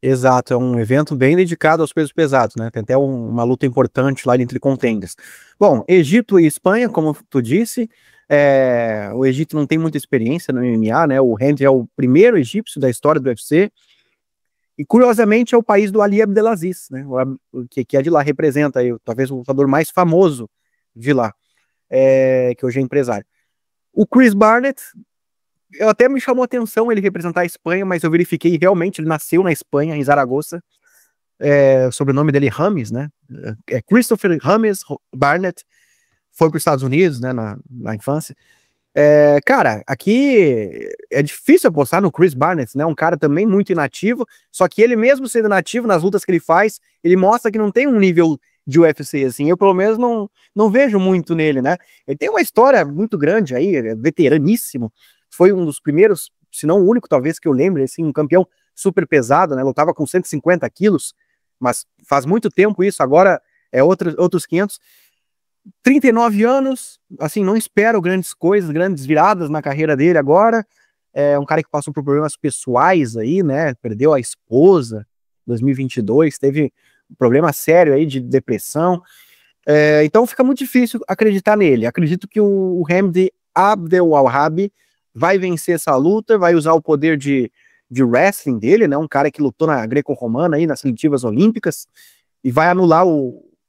C: Exato, é um evento bem dedicado aos pesos pesados, né? Tem até uma luta importante lá entre contenders. Bom, Egito e Espanha, como tu disse, o Egito não tem muita experiência no MMA, né? O Hamz é o primeiro egípcio da história do UFC, e curiosamente é o país do Ali Abdelaziz, né? Que é de lá, representa aí, talvez o lutador mais famoso de lá, que hoje é empresário. O Chris Barnett, eu até me chamou a atenção ele representar a Espanha, mas eu verifiquei, realmente, ele nasceu na Espanha, em Zaragoza. O sobrenome dele é Rames, né? É Christopher Rames Barnett. Foi para os Estados Unidos, né, na infância. Cara, aqui é difícil apostar no Chris Barnett, né? Um cara também muito inativo, só que ele mesmo sendo inativo, nas lutas que ele faz, ele mostra que não tem um nível de UFC, assim. Eu, pelo menos, não vejo muito nele, né? Ele tem uma história muito grande aí, é veteraníssimo. Foi um dos primeiros, se não o único, talvez, que eu lembre, assim, um campeão super pesado, né? Lutava com 150 quilos, mas faz muito tempo isso, agora é outros 500. 39 anos, assim, não espero grandes coisas, grandes viradas na carreira dele agora. É um cara que passou por problemas pessoais aí, né? Perdeu a esposa em 2022, teve um problema sério aí de depressão. Então fica muito difícil acreditar nele. Acredito que o Hamdi Abdelwahab vai vencer essa luta, vai usar o poder de wrestling dele, né? Um cara que lutou na greco-romana aí, nas seletivas olímpicas, e vai anular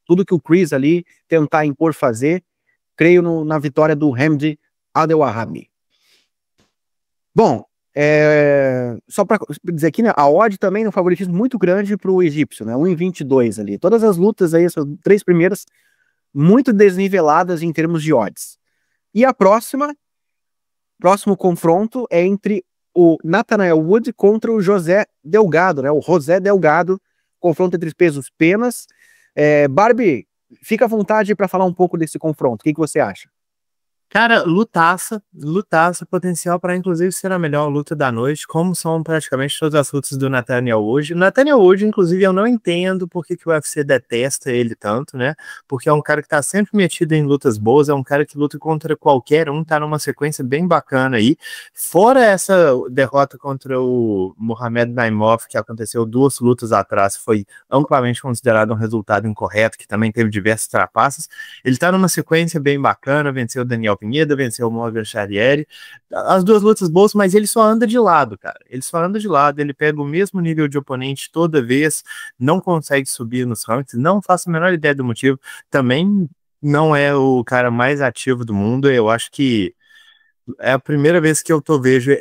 C: tudo que o Chris ali tentar impor fazer. Creio na vitória do Hamdi Abdelwahab. Bom, só para dizer aqui, né, a odd também é um favoritismo muito grande para o egípcio, né? 1,22 ali. Todas as lutas aí, essas 3 primeiras, muito desniveladas em termos de odds. E a próximo confronto é entre o Nathaniel Wood contra o José Delgado, né? O José Delgado, confronto entre pesos penas. Barbie, fica à vontade para falar um pouco desse confronto. O que você acha?
B: Cara, lutaça, potencial para inclusive ser a melhor luta da noite, como são praticamente todas as lutas do Nathaniel Wood. O Nathaniel Wood, inclusive, eu não entendo por que o UFC detesta ele tanto, né? Porque é um cara que tá sempre metido em lutas boas, é um cara que luta contra qualquer um, tá numa sequência bem bacana aí. Fora essa derrota contra o Mohamed Naimov, que aconteceu 2 lutas atrás, foi amplamente considerado um resultado incorreto, que também teve diversas trapaças. Ele tá numa sequência bem bacana, venceu o Daniel Pineda, venceu o Morgan Charrieri, as 2 lutas boas, mas ele só anda de lado, cara, ele pega o mesmo nível de oponente toda vez, não consegue subir nos rankings, não faço a menor ideia do motivo, também não é o cara mais ativo do mundo, eu acho que é a primeira vez que eu vejo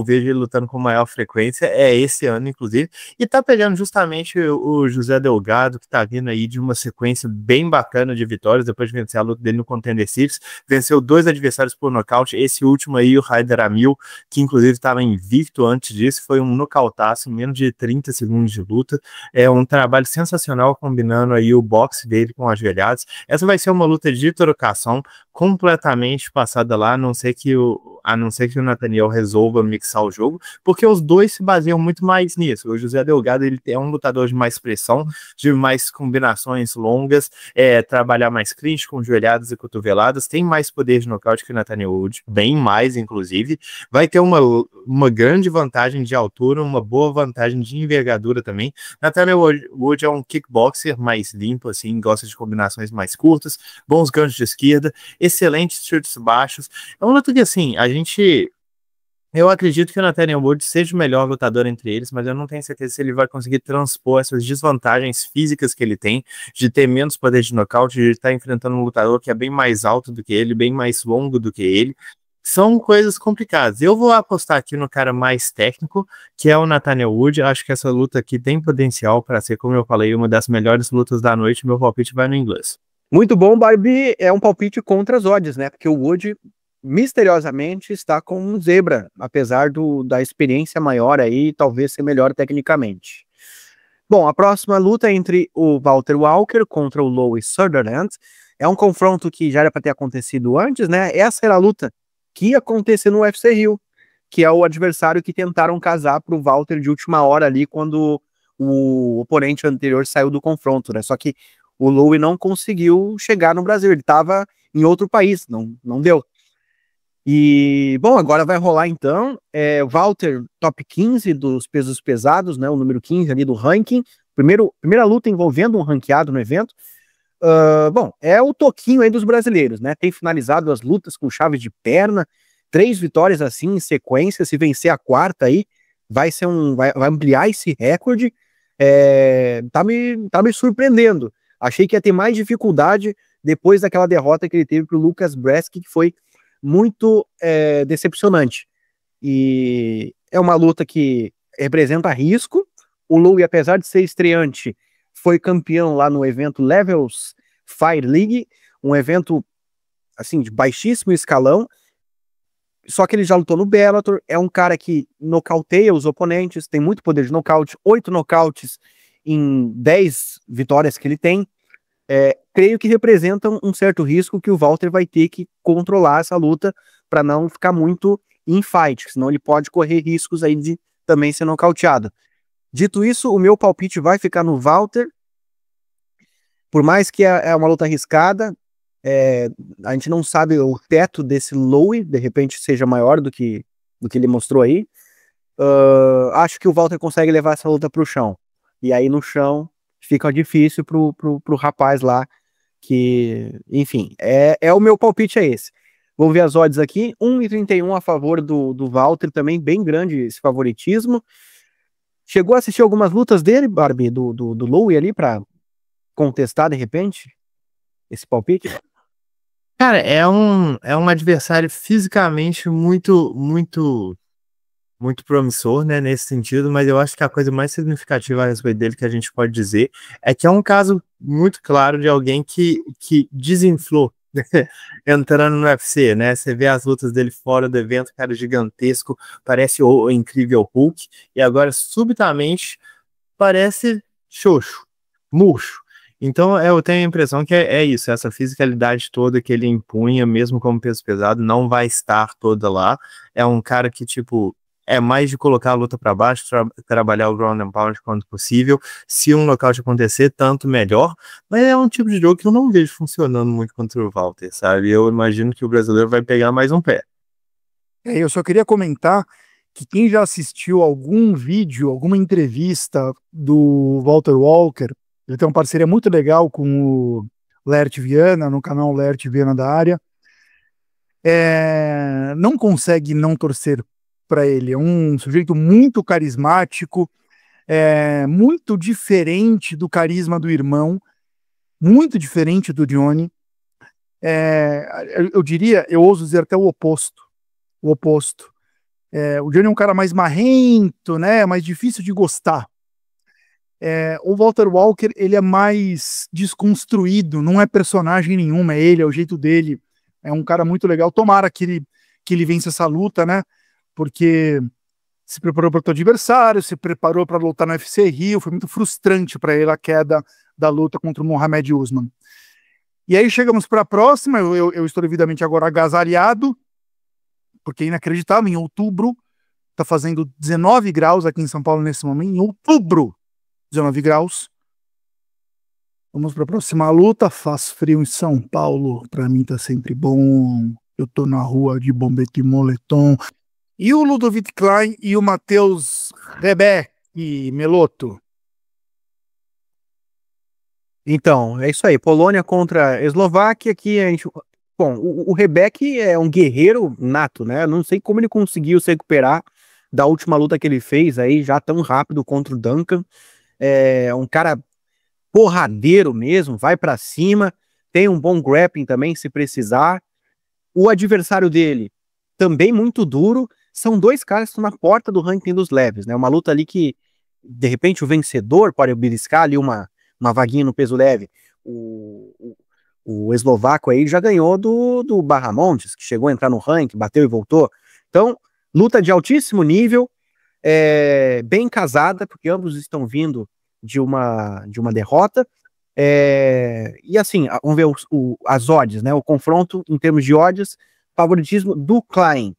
B: ele lutando com maior frequência, é esse ano, inclusive, e tá pegando justamente o José Delgado, que tá vindo aí de uma sequência bem bacana de vitórias, depois de vencer a luta dele no Contender Series, venceu 2 adversários por nocaute, esse último aí, o Haider Amil, que inclusive estava invicto antes disso, foi um nocautaço em menos de 30 segundos de luta, é um trabalho sensacional combinando aí o boxe dele com as joelhadas. Essa vai ser uma luta de trocação, completamente passada lá, a não ser que o Nathaniel resolva mixar o jogo, porque os dois se baseiam muito mais nisso. O José Delgado, ele é um lutador de mais pressão, de mais combinações longas, trabalhar mais clinch com joelhadas e cotoveladas, tem mais poder de nocaute que o Nathaniel Wood, bem mais, inclusive, vai ter uma grande vantagem de altura, uma boa vantagem de envergadura também. Nathaniel Wood é um kickboxer mais limpo, assim, gosta de combinações mais curtas, bons ganchos de esquerda, excelentes chutes baixos. É uma luta que, assim, eu acredito que o Nathaniel Wood seja o melhor lutador entre eles, mas eu não tenho certeza se ele vai conseguir transpor essas desvantagens físicas que ele tem, de ter menos poder de nocaute, de estar enfrentando um lutador que é bem mais alto do que ele, bem mais longo do que ele. São coisas complicadas. Eu vou apostar aqui no cara mais técnico, que é o Nathaniel Wood. Acho que essa luta aqui tem potencial para ser, como eu falei, uma das melhores lutas da noite. Meu palpite vai no inglês.
C: Muito bom, Barbie. É um palpite contra as odds, né? Porque o Wood, misteriosamente, está com um zebra, apesar da experiência maior aí, talvez ser melhor tecnicamente. Bom, a próxima luta é entre o Walter Walker contra o Louis Sutherland. É um confronto que já era para ter acontecido antes, né? Essa era a luta que ia acontecer no UFC Rio, que é o adversário que tentaram casar para o Walter de última hora ali, quando o oponente anterior saiu do confronto, né? Só que o Louis não conseguiu chegar no Brasil, ele estava em outro país, não deu. E, bom, agora vai rolar então, Walter top 15 dos pesos pesados, né, o número 15 ali do ranking, primeira luta envolvendo um ranqueado no evento. Bom, é o toquinho aí dos brasileiros, né, tem finalizado as lutas com chave de perna, 3 vitórias assim em sequência, se vencer a 4ª aí, vai ampliar esse recorde, tá me surpreendendo. Achei que ia ter mais dificuldade depois daquela derrota que ele teve para o Lucas Brzeski, que foi muito decepcionante. E é uma luta que representa risco. O Louis, apesar de ser estreante, foi campeão lá no evento Levels Fire League, um evento assim de baixíssimo escalão. Só que ele já lutou no Bellator, é um cara que nocauteia os oponentes, tem muito poder de nocaute, 8 nocautes em 10 vitórias que ele tem. Creio que representam um certo risco que o Walter vai ter que controlar essa luta para não ficar muito em fight, senão ele pode correr riscos aí de também ser nocauteado. Dito isso, o meu palpite vai ficar no Walter, por mais que é uma luta arriscada, a gente não sabe o teto desse Louis, de repente seja maior do que ele mostrou aí. Acho que o Walter consegue levar essa luta para o chão, e aí no chão fica difícil pro rapaz lá Que, enfim, o meu palpite é esse. Vou ver as odds aqui, 1,31 a favor do Walter, também bem grande esse favoritismo. Chegou a assistir algumas lutas dele, Barbie, do Louie ali, pra contestar de repente esse palpite?
B: Cara, é um adversário fisicamente muito promissor, né, nesse sentido, mas eu acho que a coisa mais significativa a respeito dele que a gente pode dizer é que é um caso muito claro de alguém que desinflou entrando no UFC, né? Você vê as lutas dele fora do evento, cara gigantesco, parece o incrível Hulk, e agora subitamente parece xoxo, murcho. Então eu tenho a impressão que é isso, essa fisicalidade toda que ele impunha, mesmo como peso pesado, não vai estar toda lá. É um cara que, tipo, é mais de colocar a luta para baixo, trabalhar o ground and pound quanto possível. Se um nocaute acontecer, tanto melhor. Mas é um tipo de jogo que eu não vejo funcionando muito contra o Walter, sabe? Eu imagino que o brasileiro vai pegar mais um pé.
A: Eu só queria comentar que quem já assistiu algum vídeo, alguma entrevista do Walter Walker, ele tem uma parceria muito legal com o Laerte Viana, no canal Laerte Viana da área, não consegue não torcer para ele. É um sujeito muito carismático, muito diferente do carisma do irmão, muito diferente do Johnny. Eu diria, eu ouso dizer até o oposto. O oposto. O Johnny é um cara mais marrento, né? Mais difícil de gostar. O Walter Walker, ele é mais desconstruído, não é personagem nenhuma, é ele, é o jeito dele. É um cara muito legal. Tomara que ele vença essa luta, né? Porque se preparou para o adversário, se preparou para lutar no UFC Rio, foi muito frustrante para ele a queda da luta contra o Mohamed Usman. E aí chegamos para a próxima, eu estou devidamente agora agasalhado, porque é inacreditável, em outubro, está fazendo 19 graus aqui em São Paulo nesse momento, em outubro, 19 graus. Vamos para a próxima luta, faz frio em São Paulo, para mim tá sempre bom, eu tô na rua de bombete e moletom. E o Ludovic Klein e o Matheus Rebeck e Meloto?
C: Então, é isso aí. Polônia contra Eslováquia. Aqui a gente... Bom, o Rebeck é um guerreiro nato, né? Não sei como ele conseguiu se recuperar da última luta que ele fez aí, já tão rápido contra o Duncan. É um cara porradeiro mesmo, vai pra cima, tem um bom grappling também, se precisar. O adversário dele, também muito duro. São dois caras que estão na porta do ranking dos leves, né? Uma luta ali que, de repente, o vencedor pode beliscar ali uma vaguinha no peso leve. O eslovaco aí já ganhou do Barramontes, que chegou a entrar no ranking, bateu e voltou. Então, luta de altíssimo nível, bem casada, porque ambos estão vindo de uma derrota. E assim, vamos ver as odds, né? O confronto em termos de odds, favoritismo do Klein.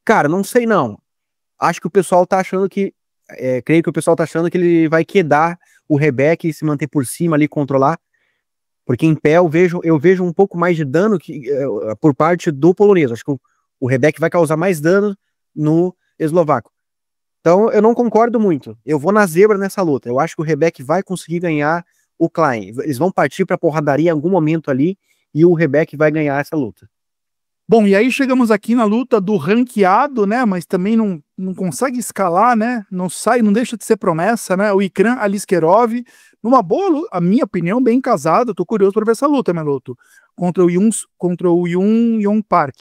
C: Cara, não sei não. Acho que o pessoal tá achando que. Creio que o pessoal tá achando que ele vai quedar o Rebeck e se manter por cima ali, controlar. Porque em pé eu vejo um pouco mais de dano por parte do polonês. Acho que o Rebeck vai causar mais dano no eslovaco. Então eu não concordo muito. Eu vou na zebra nessa luta. Eu acho que o Rebeck vai conseguir ganhar o Klein. Eles vão partir pra porradaria em algum momento ali e o Rebeck vai ganhar essa luta.
A: Bom, e aí chegamos aqui na luta do ranqueado, né? Mas também não consegue escalar, né? Não deixa de ser promessa, né? O Ikram Aliskerov, numa boa luta, a minha opinião, bem casada. Tô curioso para ver essa luta, Meloto, contra o Young Park.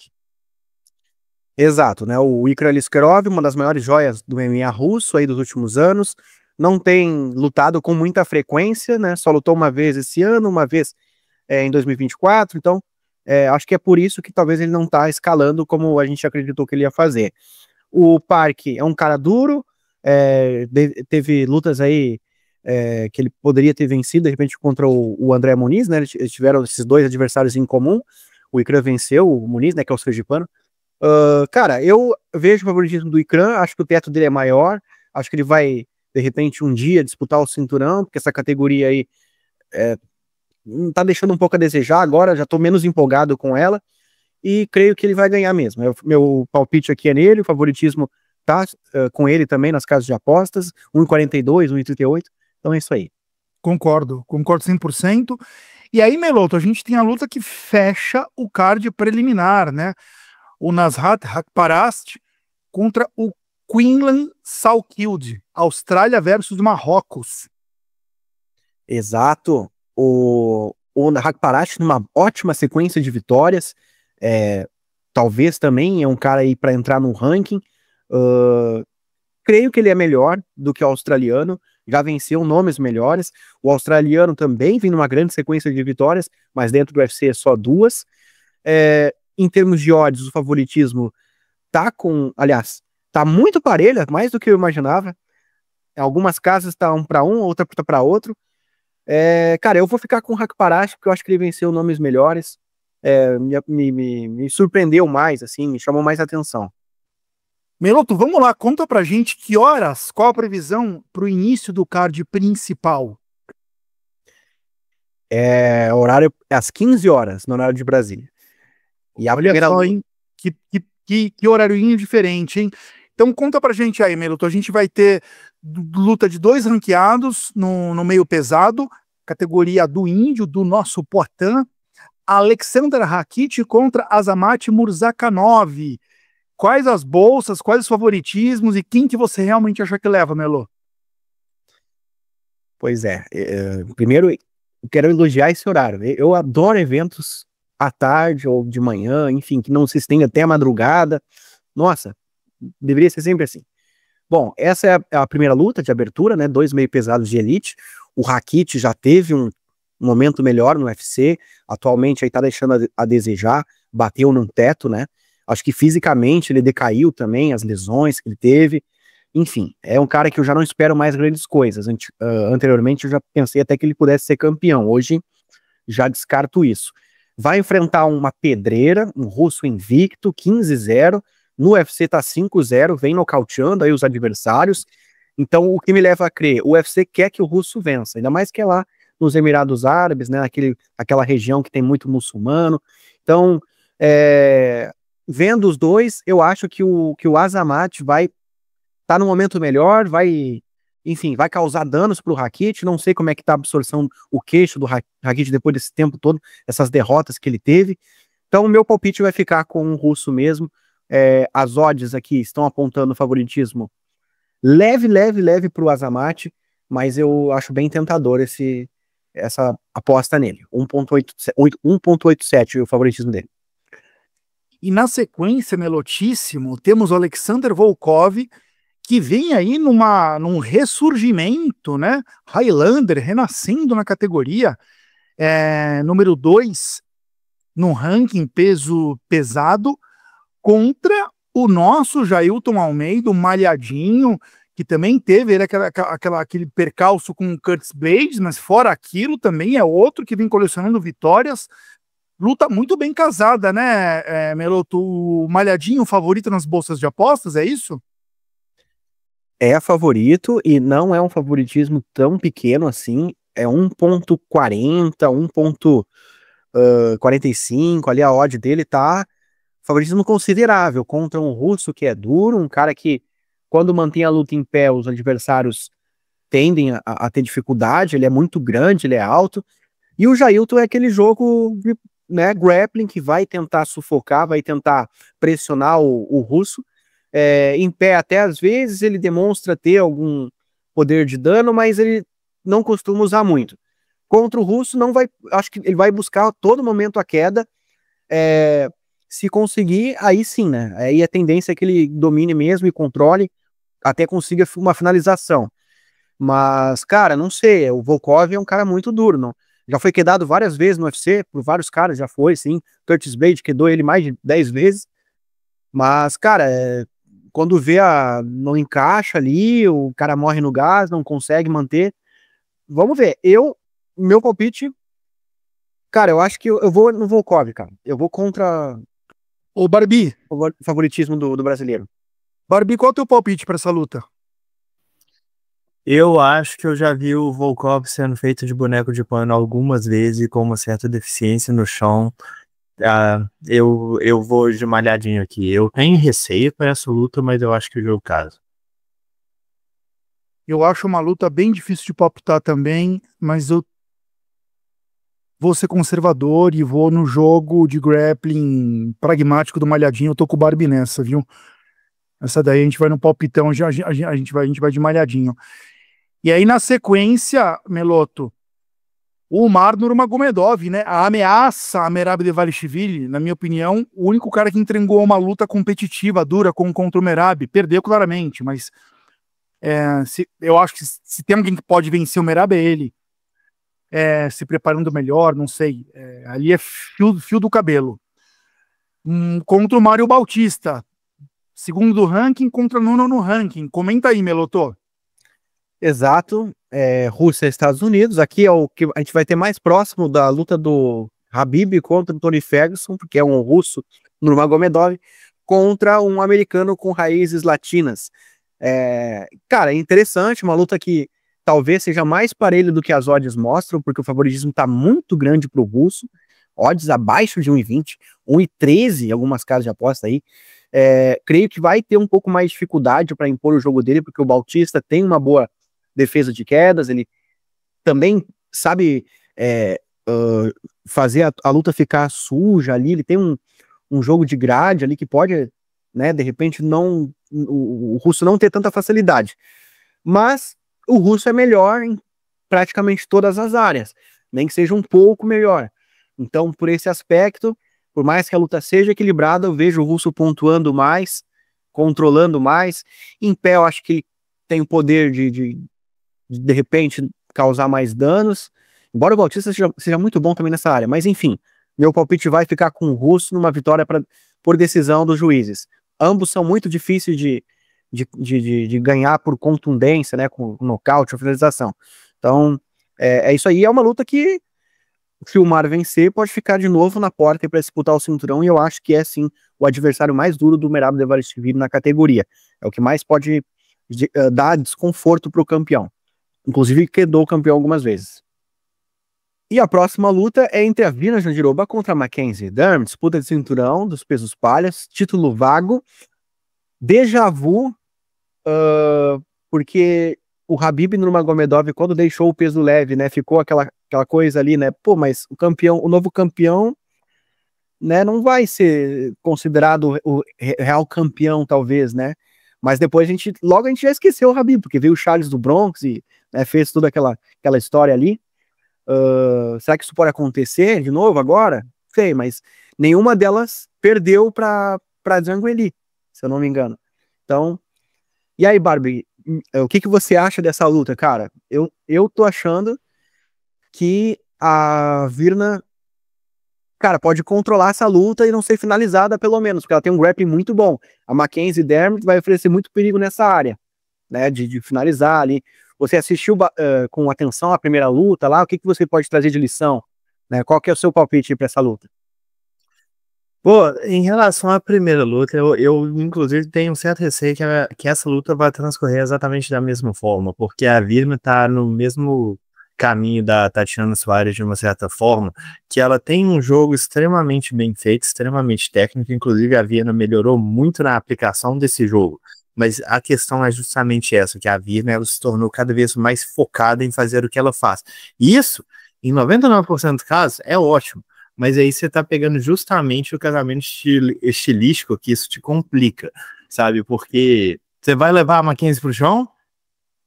C: Exato, né? O Ikram Aliskerov, uma das maiores joias do MMA russo aí dos últimos anos, não tem lutado com muita frequência, né? Só lutou uma vez esse ano, uma vez em 2024, então acho que é por isso que talvez ele não tá escalando como a gente acreditou que ele ia fazer. O Park é um cara duro, teve lutas aí que ele poderia ter vencido, de repente, contra o André Muniz, né? Eles tiveram esses dois adversários em comum. O Ikram venceu o Muniz, né? Que é o sergipano. Cara, eu vejo o favoritismo do Ikram, acho que o teto dele é maior, acho que ele vai, de repente, um dia disputar o cinturão, porque essa categoria aí tá deixando um pouco a desejar agora, já tô menos empolgado com ela, e creio que ele vai ganhar mesmo. Meu palpite aqui é nele, o favoritismo tá com ele também nas casas de apostas, 1,42, 1,38, então é isso aí.
A: Concordo 100%. E aí, Meloto, a gente tem a luta que fecha o card preliminar, né? O Nasrat Haqparast contra o Quinlan Salkilde, Austrália versus Marrocos.
C: Exato. O Haqparast numa ótima sequência de vitórias. Talvez também é um cara aí para entrar no ranking. Creio que ele é melhor do que o australiano. Já venceu nomes melhores. O australiano também vem numa grande sequência de vitórias, mas dentro do UFC é só 2. Em termos de odds, o favoritismo tá muito parelho, mais do que eu imaginava. Em algumas casas tá 1-1, outra para outro. Cara, eu vou ficar com o Haqparast, porque eu acho que ele venceu nomes melhores. Me surpreendeu mais, assim, me chamou mais atenção.
A: Meloto, vamos lá, conta pra gente que horas, qual a previsão pro início do card principal?
C: Horário às 15 horas, no horário de Brasília. E a
A: Olha
C: primeira
A: só, hein? Que horáriozinho diferente, hein? Então conta pra gente aí, Meloto. A gente vai ter luta de 2 ranqueados no meio pesado, categoria do índio, do nosso Poitin, Alexander Rakic contra Azamat Murzakanov. Quais as bolsas, quais os favoritismos e quem que você realmente acha que leva, Melo?
C: Pois primeiro eu quero elogiar esse horário. Eu adoro eventos à tarde ou de manhã, enfim, que não se estende até a madrugada. Nossa, deveria ser sempre assim. Bom, essa é a primeira luta de abertura, né? 2 meio pesados de elite. O Rakic já teve um momento melhor no UFC, atualmente aí tá deixando a desejar, bateu num teto, né? Acho que fisicamente ele decaiu também, as lesões que ele teve. Enfim, é um cara que eu já não espero mais grandes coisas. Anteriormente eu já pensei até que ele pudesse ser campeão. Hoje já descarto isso. Vai enfrentar uma pedreira, um russo invicto, 15-0. No UFC tá 5-0, vem nocauteando aí os adversários. Então o que me leva a crer, o UFC quer que o russo vença, ainda mais que é lá nos Emirados Árabes, né, aquela região que tem muito muçulmano. Então, vendo os dois, eu acho que o Azamat vai no momento melhor, enfim, vai causar danos pro Rakic. Não sei como é que tá a absorção, o queixo do Rakic depois desse tempo todo, essas derrotas que ele teve. Então, o meu palpite vai ficar com o russo mesmo. As odds aqui estão apontando o favoritismo leve pro Azamat, mas eu acho bem tentador essa aposta nele. 1.87 o favoritismo dele.
A: E na sequência, Melotíssimo, temos o Alexander Volkov, que vem aí num ressurgimento, né? Highlander renascendo na categoria, número 2 no ranking peso pesado, contra o nosso Jailton Almeida, o malhadinho, que também teve aquele percalço com o Curtis Blades, mas fora aquilo também é outro que vem colecionando vitórias. Luta muito bem casada, né, Meloto? O malhadinho favorito nas bolsas de apostas, é isso?
C: É favorito e não é um favoritismo tão pequeno assim. É 1.40, 1.45, ali a odd dele tá favoritismo considerável contra um russo que é duro, um cara que quando mantém a luta em pé, os adversários tendem a ter dificuldade, ele é muito grande, ele é alto, e o Jailton é aquele jogo de, né, grappling que vai tentar sufocar, vai tentar pressionar o russo, em pé até às vezes ele demonstra ter algum poder de dano, mas ele não costuma usar muito. Contra o russo não vai, acho que ele vai buscar a todo momento a queda, se conseguir, aí sim, né? Aí a tendência é que ele domine mesmo e controle, até consiga uma finalização. Mas, cara, não sei, o Volkov é um cara muito duro, não? Já foi quedado várias vezes no UFC, por vários caras, já foi, sim. Curtis Blade quedou ele mais de 10 vezes. Mas, cara, quando não encaixa ali, o cara morre no gás, não consegue manter. Vamos ver. Meu palpite, cara, eu acho que eu vou no Volkov, cara. Eu vou contra
A: Ô, Barbie,
C: o favoritismo do brasileiro.
A: Barbie, qual é o teu palpite para essa luta?
B: Eu acho que eu já vi o Volkov sendo feito de boneco de pano algumas vezes com uma certa deficiência no chão. Eu vou de malhadinho aqui. Eu tenho receio para essa luta, mas eu acho que o jogo casa.
A: Eu acho uma luta bem difícil de palpitar também, mas eu vou ser conservador e vou no jogo de grappling pragmático do Malhadinho. Eu tô com o Barbie nessa, viu? Essa daí a gente vai no palpitão, a gente vai de Malhadinho. E aí, na sequência, Meloto, o Umar Nurmagomedov, né? A ameaça a Merab Dvalishvili, na minha opinião, o único cara que entregou uma luta competitiva, dura, contra o Merab. Perdeu claramente, mas eu acho que se tem alguém que pode vencer o Merab é ele. Se preparando melhor, não sei. Ali é fio do cabelo. Contra o Mário Bautista, segundo do ranking contra nono no ranking. Comenta aí, Meloto.
C: Exato. Rússia e Estados Unidos. Aqui é o que a gente vai ter mais próximo da luta do Khabib contra o Tony Ferguson, porque é um russo, Nurmagomedov, contra um americano com raízes latinas. Cara, é interessante, uma luta que talvez seja mais parelho do que as odds mostram, porque o favoritismo está muito grande para o russo, odds abaixo de 1,20, 1,13 algumas casas de aposta aí. Creio que vai ter um pouco mais de dificuldade para impor o jogo dele, porque o Bautista tem uma boa defesa de quedas, ele também sabe fazer a luta ficar suja ali, ele tem um jogo de grade ali que pode, né, de repente o russo não ter tanta facilidade, mas o russo é melhor em praticamente todas as áreas, nem que seja um pouco melhor. Então, por esse aspecto, por mais que a luta seja equilibrada, eu vejo o russo pontuando mais, controlando mais. Em pé, eu acho que ele tem o poder de repente, causar mais danos. Embora o Bautista seja muito bom também nessa área. Mas, enfim, meu palpite vai ficar com o russo numa vitória por decisão dos juízes. Ambos são muito difíceis de ganhar por contundência, né, com nocaute ou finalização. Então, é isso aí. É uma luta que, se o Umar vencer, pode ficar de novo na porta para disputar o cinturão, e eu acho que é, sim, o adversário mais duro do Merab Dvalishvili na categoria. É o que mais pode dar desconforto para o campeão. Inclusive, quedou o campeão algumas vezes. E a próxima luta é entre a Virna Jandiroba contra a Mackenzie Dern, disputa de cinturão dos pesos palhas, título vago, déjà vu, porque o Khabib Nurmagomedov, quando deixou o peso leve, né, ficou aquela coisa ali, né, pô, mas o novo campeão, né, não vai ser considerado o real campeão, talvez, né, mas depois a gente já esqueceu o Khabib, porque veio o Charles do Bronx e, né, fez toda aquela história ali. Será que isso pode acontecer de novo agora? Sei, mas nenhuma delas perdeu para Zhang Weili, se eu não me engano. Então, e aí, Barbie, o que você acha dessa luta, cara? Eu tô achando que a Virna, cara, pode controlar essa luta e não ser finalizada, pelo menos, porque ela tem um grappling muito bom. A Mackenzie Dern vai oferecer muito perigo nessa área, né, de finalizar ali. Você assistiu com atenção a primeira luta lá? O que você pode trazer de lição? Né? Qual que é o seu palpite para essa luta?
B: Pô, em relação à primeira luta, eu inclusive tenho um certo receio que essa luta vai transcorrer exatamente da mesma forma, porque a Virna tá no mesmo caminho da Tatiana Suárez de uma certa forma, que ela tem um jogo extremamente bem feito, extremamente técnico, inclusive a Virna melhorou muito na aplicação desse jogo. Mas a questão é justamente essa, que a Virna ela se tornou cada vez mais focada em fazer o que ela faz. E isso, em 99% dos casos, é ótimo. Mas aí você tá pegando justamente o casamento estilístico que isso te complica, sabe? Porque você vai levar a Mackenzie pro chão?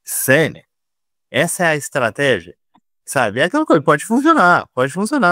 B: Sério? Essa é a estratégia? Sabe, é aquela coisa, pode funcionar,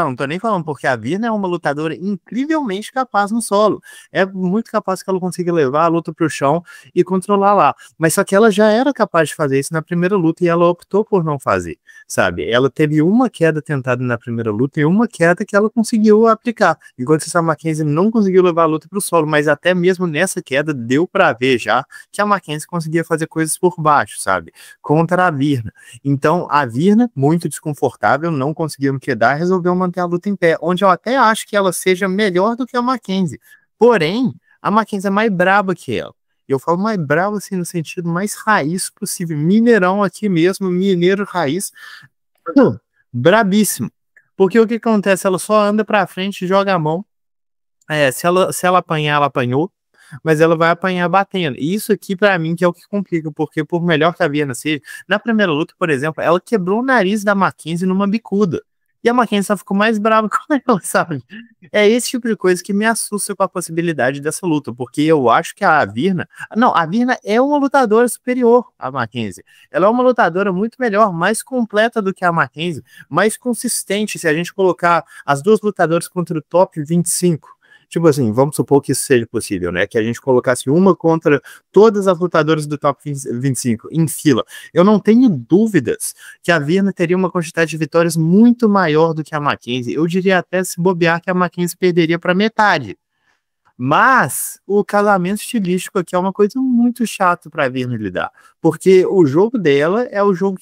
B: não tô nem falando, porque a Virna é uma lutadora incrivelmente capaz no solo, é muito capaz que ela consiga levar a luta pro chão e controlar lá, mas só que ela já era capaz de fazer isso na primeira luta e ela optou por não fazer, sabe, ela teve uma queda tentada na primeira luta e uma queda que ela conseguiu aplicar, enquanto essa Mackenzie não conseguiu levar a luta pro solo, mas até mesmo nessa queda deu pra ver já que a Mackenzie conseguia fazer coisas por baixo, sabe, contra a Virna. Então a Virna, muito desconfortável, não conseguiu quedar, resolveu manter a luta em pé, onde eu até acho que ela seja melhor do que a Mackenzie. Porém, a Mackenzie é mais braba que ela. Eu falo mais brava assim no sentido mais raiz possível. Mineirão aqui mesmo, mineiro raiz. Brabíssimo. Porque o que acontece? Ela só anda pra frente e joga a mão. Se ela apanhar, ela apanhou. Mas ela vai apanhar batendo. E isso aqui, pra mim, que é o que complica, porque por melhor que a Virna seja, na primeira luta, por exemplo, ela quebrou o nariz da Mackenzie numa bicuda, E a Mackenzie só ficou mais brava com ela, sabe? É esse tipo de coisa que me assusta com a possibilidade dessa luta, porque eu acho que a Virna... Não, a Virna é uma lutadora superior à Mackenzie. Ela é uma lutadora muito melhor, mais completa do que a Mackenzie, mais consistente, se a gente colocar as duas lutadoras contra o top 25. Tipo assim, vamos supor que isso seja possível, né? Que a gente colocasse uma contra todas as lutadoras do top 25 em fila. Eu não tenho dúvidas que a Virna teria uma quantidade de vitórias muito maior do que a Mackenzie. Eu diria até, se bobear, que a Mackenzie perderia para metade. Mas o casamento estilístico aqui é uma coisa muito chata para a Virna lidar, porque o jogo dela é o jogo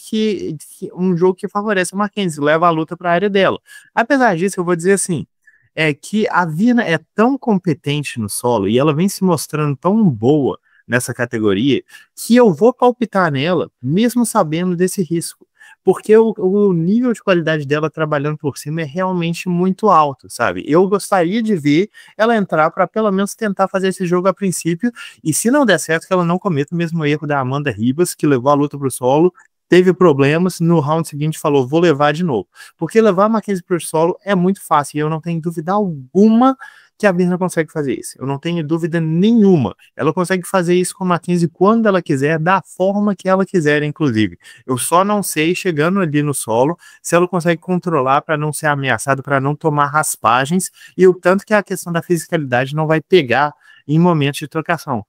B: um jogo que favorece a Mackenzie, leva a luta para a área dela. Apesar disso, eu vou dizer assim, é que a Virna é tão competente no solo e ela vem se mostrando tão boa nessa categoria que eu vou palpitar nela, mesmo sabendo desse risco. Porque o nível de qualidade dela trabalhando por cima é realmente muito alto, sabe? Eu gostaria de ver ela entrar para pelo menos tentar fazer esse jogo a princípio, e se não der certo, que ela não cometa o mesmo erro da Amanda Ribas, que levou a luta para o solo, teve problemas, no round seguinte falou, vou levar de novo. Porque levar a Mackenzie pro solo é muito fácil, e eu não tenho dúvida alguma que a Virna consegue fazer isso. Eu não tenho dúvida nenhuma. Ela consegue fazer isso com a Mackenzie quando ela quiser, da forma que ela quiser, inclusive. Eu só não sei, chegando ali no solo, se ela consegue controlar para não ser ameaçada, para não tomar raspagens, e o tanto que a questão da fisicalidade não vai pegar em momentos de trocação.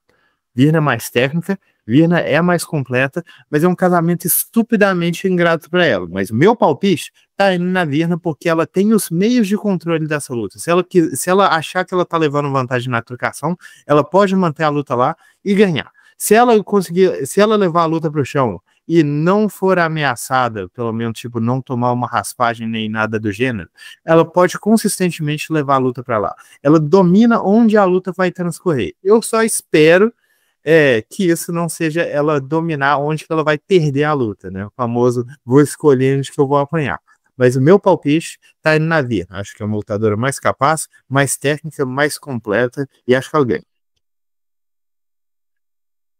B: Virna é mais técnica, Virna é mais completa, mas é um casamento estupidamente ingrato para ela. Mas o meu palpite tá indo na Virna porque ela tem os meios de controle dessa luta. Se ela achar que ela tá levando vantagem na trocação, ela pode manter a luta lá e ganhar. Se ela levar a luta pro chão e não for ameaçada, pelo menos tipo não tomar uma raspagem nem nada do gênero, ela pode consistentemente levar a luta para lá. Ela domina onde a luta vai transcorrer. Eu só espero que isso não seja ela dominar onde que ela vai perder a luta, né? O famoso, vou escolher onde que eu vou apanhar. Mas o meu palpite tá indo na Virna. Acho que é uma lutadora mais capaz, mais técnica, mais completa, e acho que ela ganha.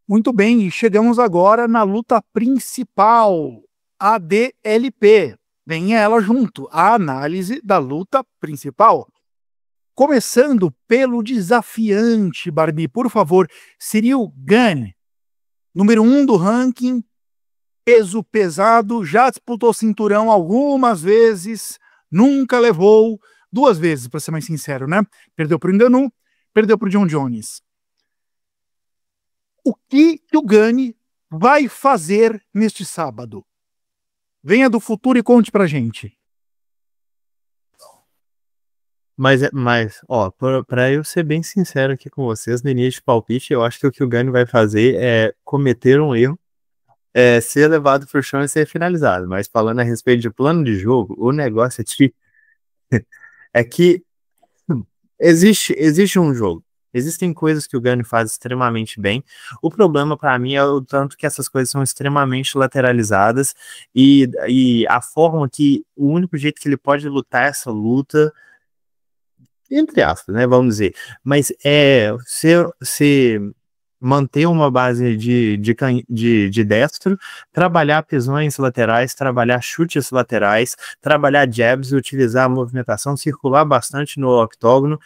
A: Muito bem, e chegamos agora na luta principal, a DLP. Vem ela junto, a análise da luta principal. Começando pelo desafiante, Barbie, por favor, Ciryl Gane, número 1 do ranking, peso pesado, já disputou cinturão algumas vezes, nunca levou, 2 vezes, para ser mais sincero, né? Perdeu para o Ngannou, perdeu para o John Jones. O que o Gane vai fazer neste sábado? Venha do futuro e conte pra gente.
B: Mas ó, para eu ser bem sincero aqui com vocês, no início de palpite, eu acho que o que o Gane vai fazer é cometer um erro, ser levado pro chão e ser finalizado. Mas falando a respeito de plano de jogo, o negócio aqui é que existe um jogo. Existem coisas que o Gane faz extremamente bem. O problema para mim é o tanto que essas coisas são extremamente lateralizadas e a forma que o único jeito que ele pode lutar essa luta, entre aspas, né, vamos dizer, mas se manter uma base de destro, trabalhar pisões laterais, trabalhar chutes laterais, trabalhar jabs, utilizar a movimentação, circular bastante no octógono,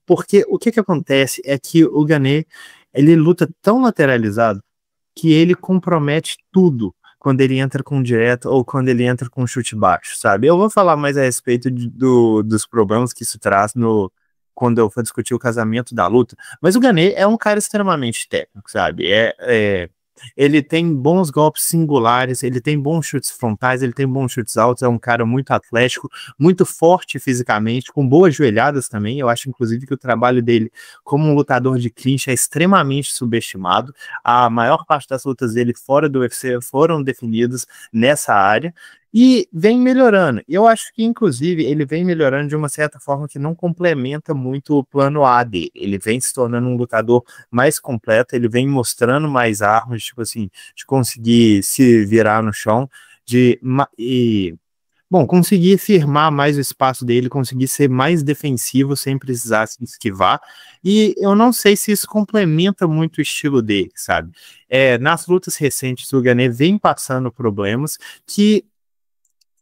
B: porque o que acontece é que o Gane, ele luta tão lateralizado que ele compromete tudo quando ele entra com direto ou quando ele entra com chute baixo, sabe? Eu vou falar mais a respeito dos problemas que isso traz quando eu for discutir o casamento da luta, mas o Gane é um cara extremamente técnico, sabe? Ele tem bons golpes singulares, ele tem bons chutes frontais, ele tem bons chutes altos, é um cara muito atlético, muito forte fisicamente, com boas joelhadas também. Eu acho, inclusive, que o trabalho dele como um lutador de clinch é extremamente subestimado. A maior parte das lutas dele fora do UFC foram definidas nessa área. E vem melhorando. Eu acho que, inclusive, ele vem melhorando de uma certa forma que não complementa muito o plano A dele. Ele vem se tornando um lutador mais completo, ele vem mostrando mais armas, tipo assim, de conseguir se virar no chão, conseguir firmar mais o espaço dele, conseguir ser mais defensivo sem precisar se esquivar. E eu não sei se isso complementa muito o estilo dele, sabe? Nas lutas recentes, o Gane vem passando problemas que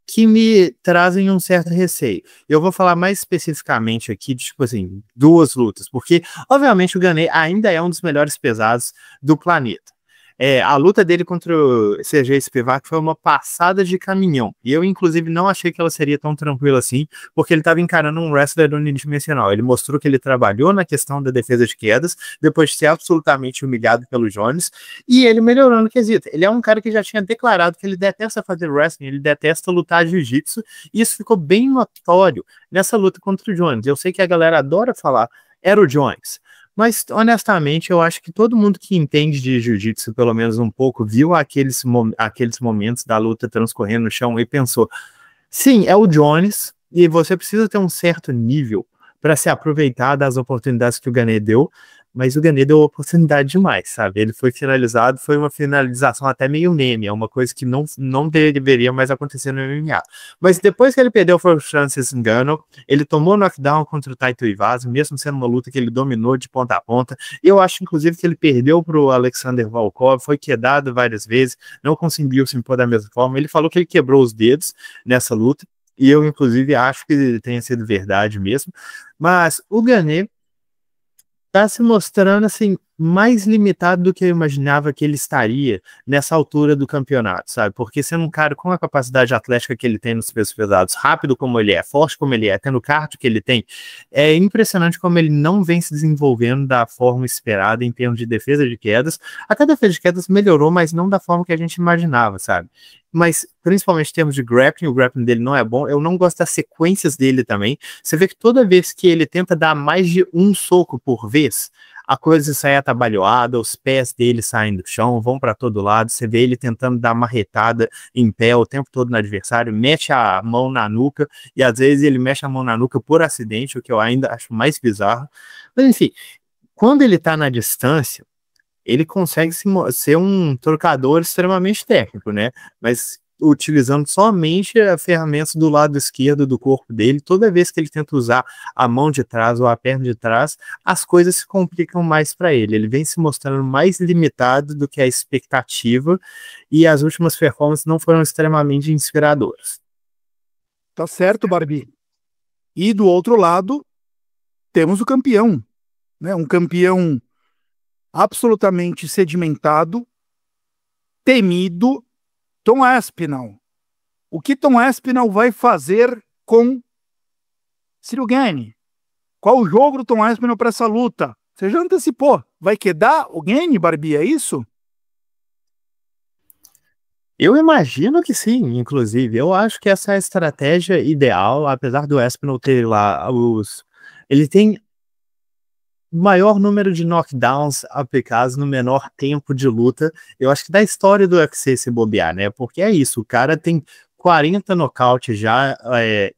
B: que me trazem um certo receio. Eu vou falar mais especificamente aqui de, tipo assim, 2 lutas, porque, obviamente, o Gane ainda é um dos melhores pesados do planeta. A luta dele contra o Sergei Spivak foi uma passada de caminhão. E eu, inclusive, não achei que ela seria tão tranquila assim, porque ele estava encarando um wrestler unidimensional. Ele mostrou que ele trabalhou na questão da defesa de quedas, depois de ser absolutamente humilhado pelo Jones, e ele melhorou no quesito. Ele é um cara que já tinha declarado que ele detesta fazer wrestling, ele detesta lutar jiu-jitsu, e isso ficou bem notório nessa luta contra o Jones. Eu sei que a galera adora falar, era o Jones. Mas, honestamente, eu acho que todo mundo que entende de jiu-jitsu, pelo menos um pouco, viu aqueles momentos da luta transcorrendo no chão e pensou, sim, é o Jones, e você precisa ter um certo nível para se aproveitar das oportunidades que o Gane deu, mas o Gane deu oportunidade demais, sabe? Ele foi finalizado, foi uma finalização até meio meme, é uma coisa que não deveria mais acontecer no MMA. Mas depois que ele perdeu foi o Francis Ngannou, ele tomou knockdown contra o Taito Iwasa, mesmo sendo uma luta que ele dominou de ponta a ponta. Eu acho, inclusive, que ele perdeu para o Alexander Volkov, foi quedado várias vezes, não conseguiu se impor da mesma forma. Ele falou que ele quebrou os dedos nessa luta, e eu, inclusive, acho que tenha sido verdade mesmo. Mas o Gane tá se mostrando assim mais limitado do que eu imaginava que ele estaria nessa altura do campeonato, sabe? Porque sendo um cara com a capacidade atlética que ele tem nos pesos pesados, rápido como ele é, forte como ele é, tendo o cardio que ele tem, é impressionante como ele não vem se desenvolvendo da forma esperada em termos de defesa de quedas. Até a defesa de quedas melhorou, mas não da forma que a gente imaginava, sabe? Mas principalmente em termos de grappling, o grappling dele não é bom. Eu não gosto das sequências dele também. Você vê que toda vez que ele tenta dar mais de um soco por vez, a coisa sai atabalhoada, os pés dele saem do chão, vão para todo lado. Você vê ele tentando dar marretada em pé o tempo todo no adversário, mete a mão na nuca, e às vezes ele mexe a mão na nuca por acidente, o que eu ainda acho mais bizarro. Mas enfim, quando ele tá na distância, ele consegue ser um trocador extremamente técnico, né? Mas utilizando somente a ferramenta do lado esquerdo do corpo dele, toda vez que ele tenta usar a mão de trás ou a perna de trás, as coisas se complicam mais para ele. Ele vem se mostrando mais limitado do que a expectativa, e as últimas performances não foram extremamente inspiradoras.
A: Tá certo, Barbie. E do outro lado, temos o campeão, né? Um campeão absolutamente sedimentado, temido, Tom Aspinall. O que Tom Aspinall vai fazer com Ciryl Gane? Qual o jogo do Tom Aspinall para essa luta? Você já antecipou. Vai quedar o Gane, Barbie, é isso?
B: Eu imagino que sim, inclusive. Eu acho que essa é a estratégia ideal, apesar do Aspinall ter lá ele tem maior número de knockdowns aplicados no menor tempo de luta, eu acho que da história do UFC se bobear, né? Porque é isso, o cara tem 40 nocautes já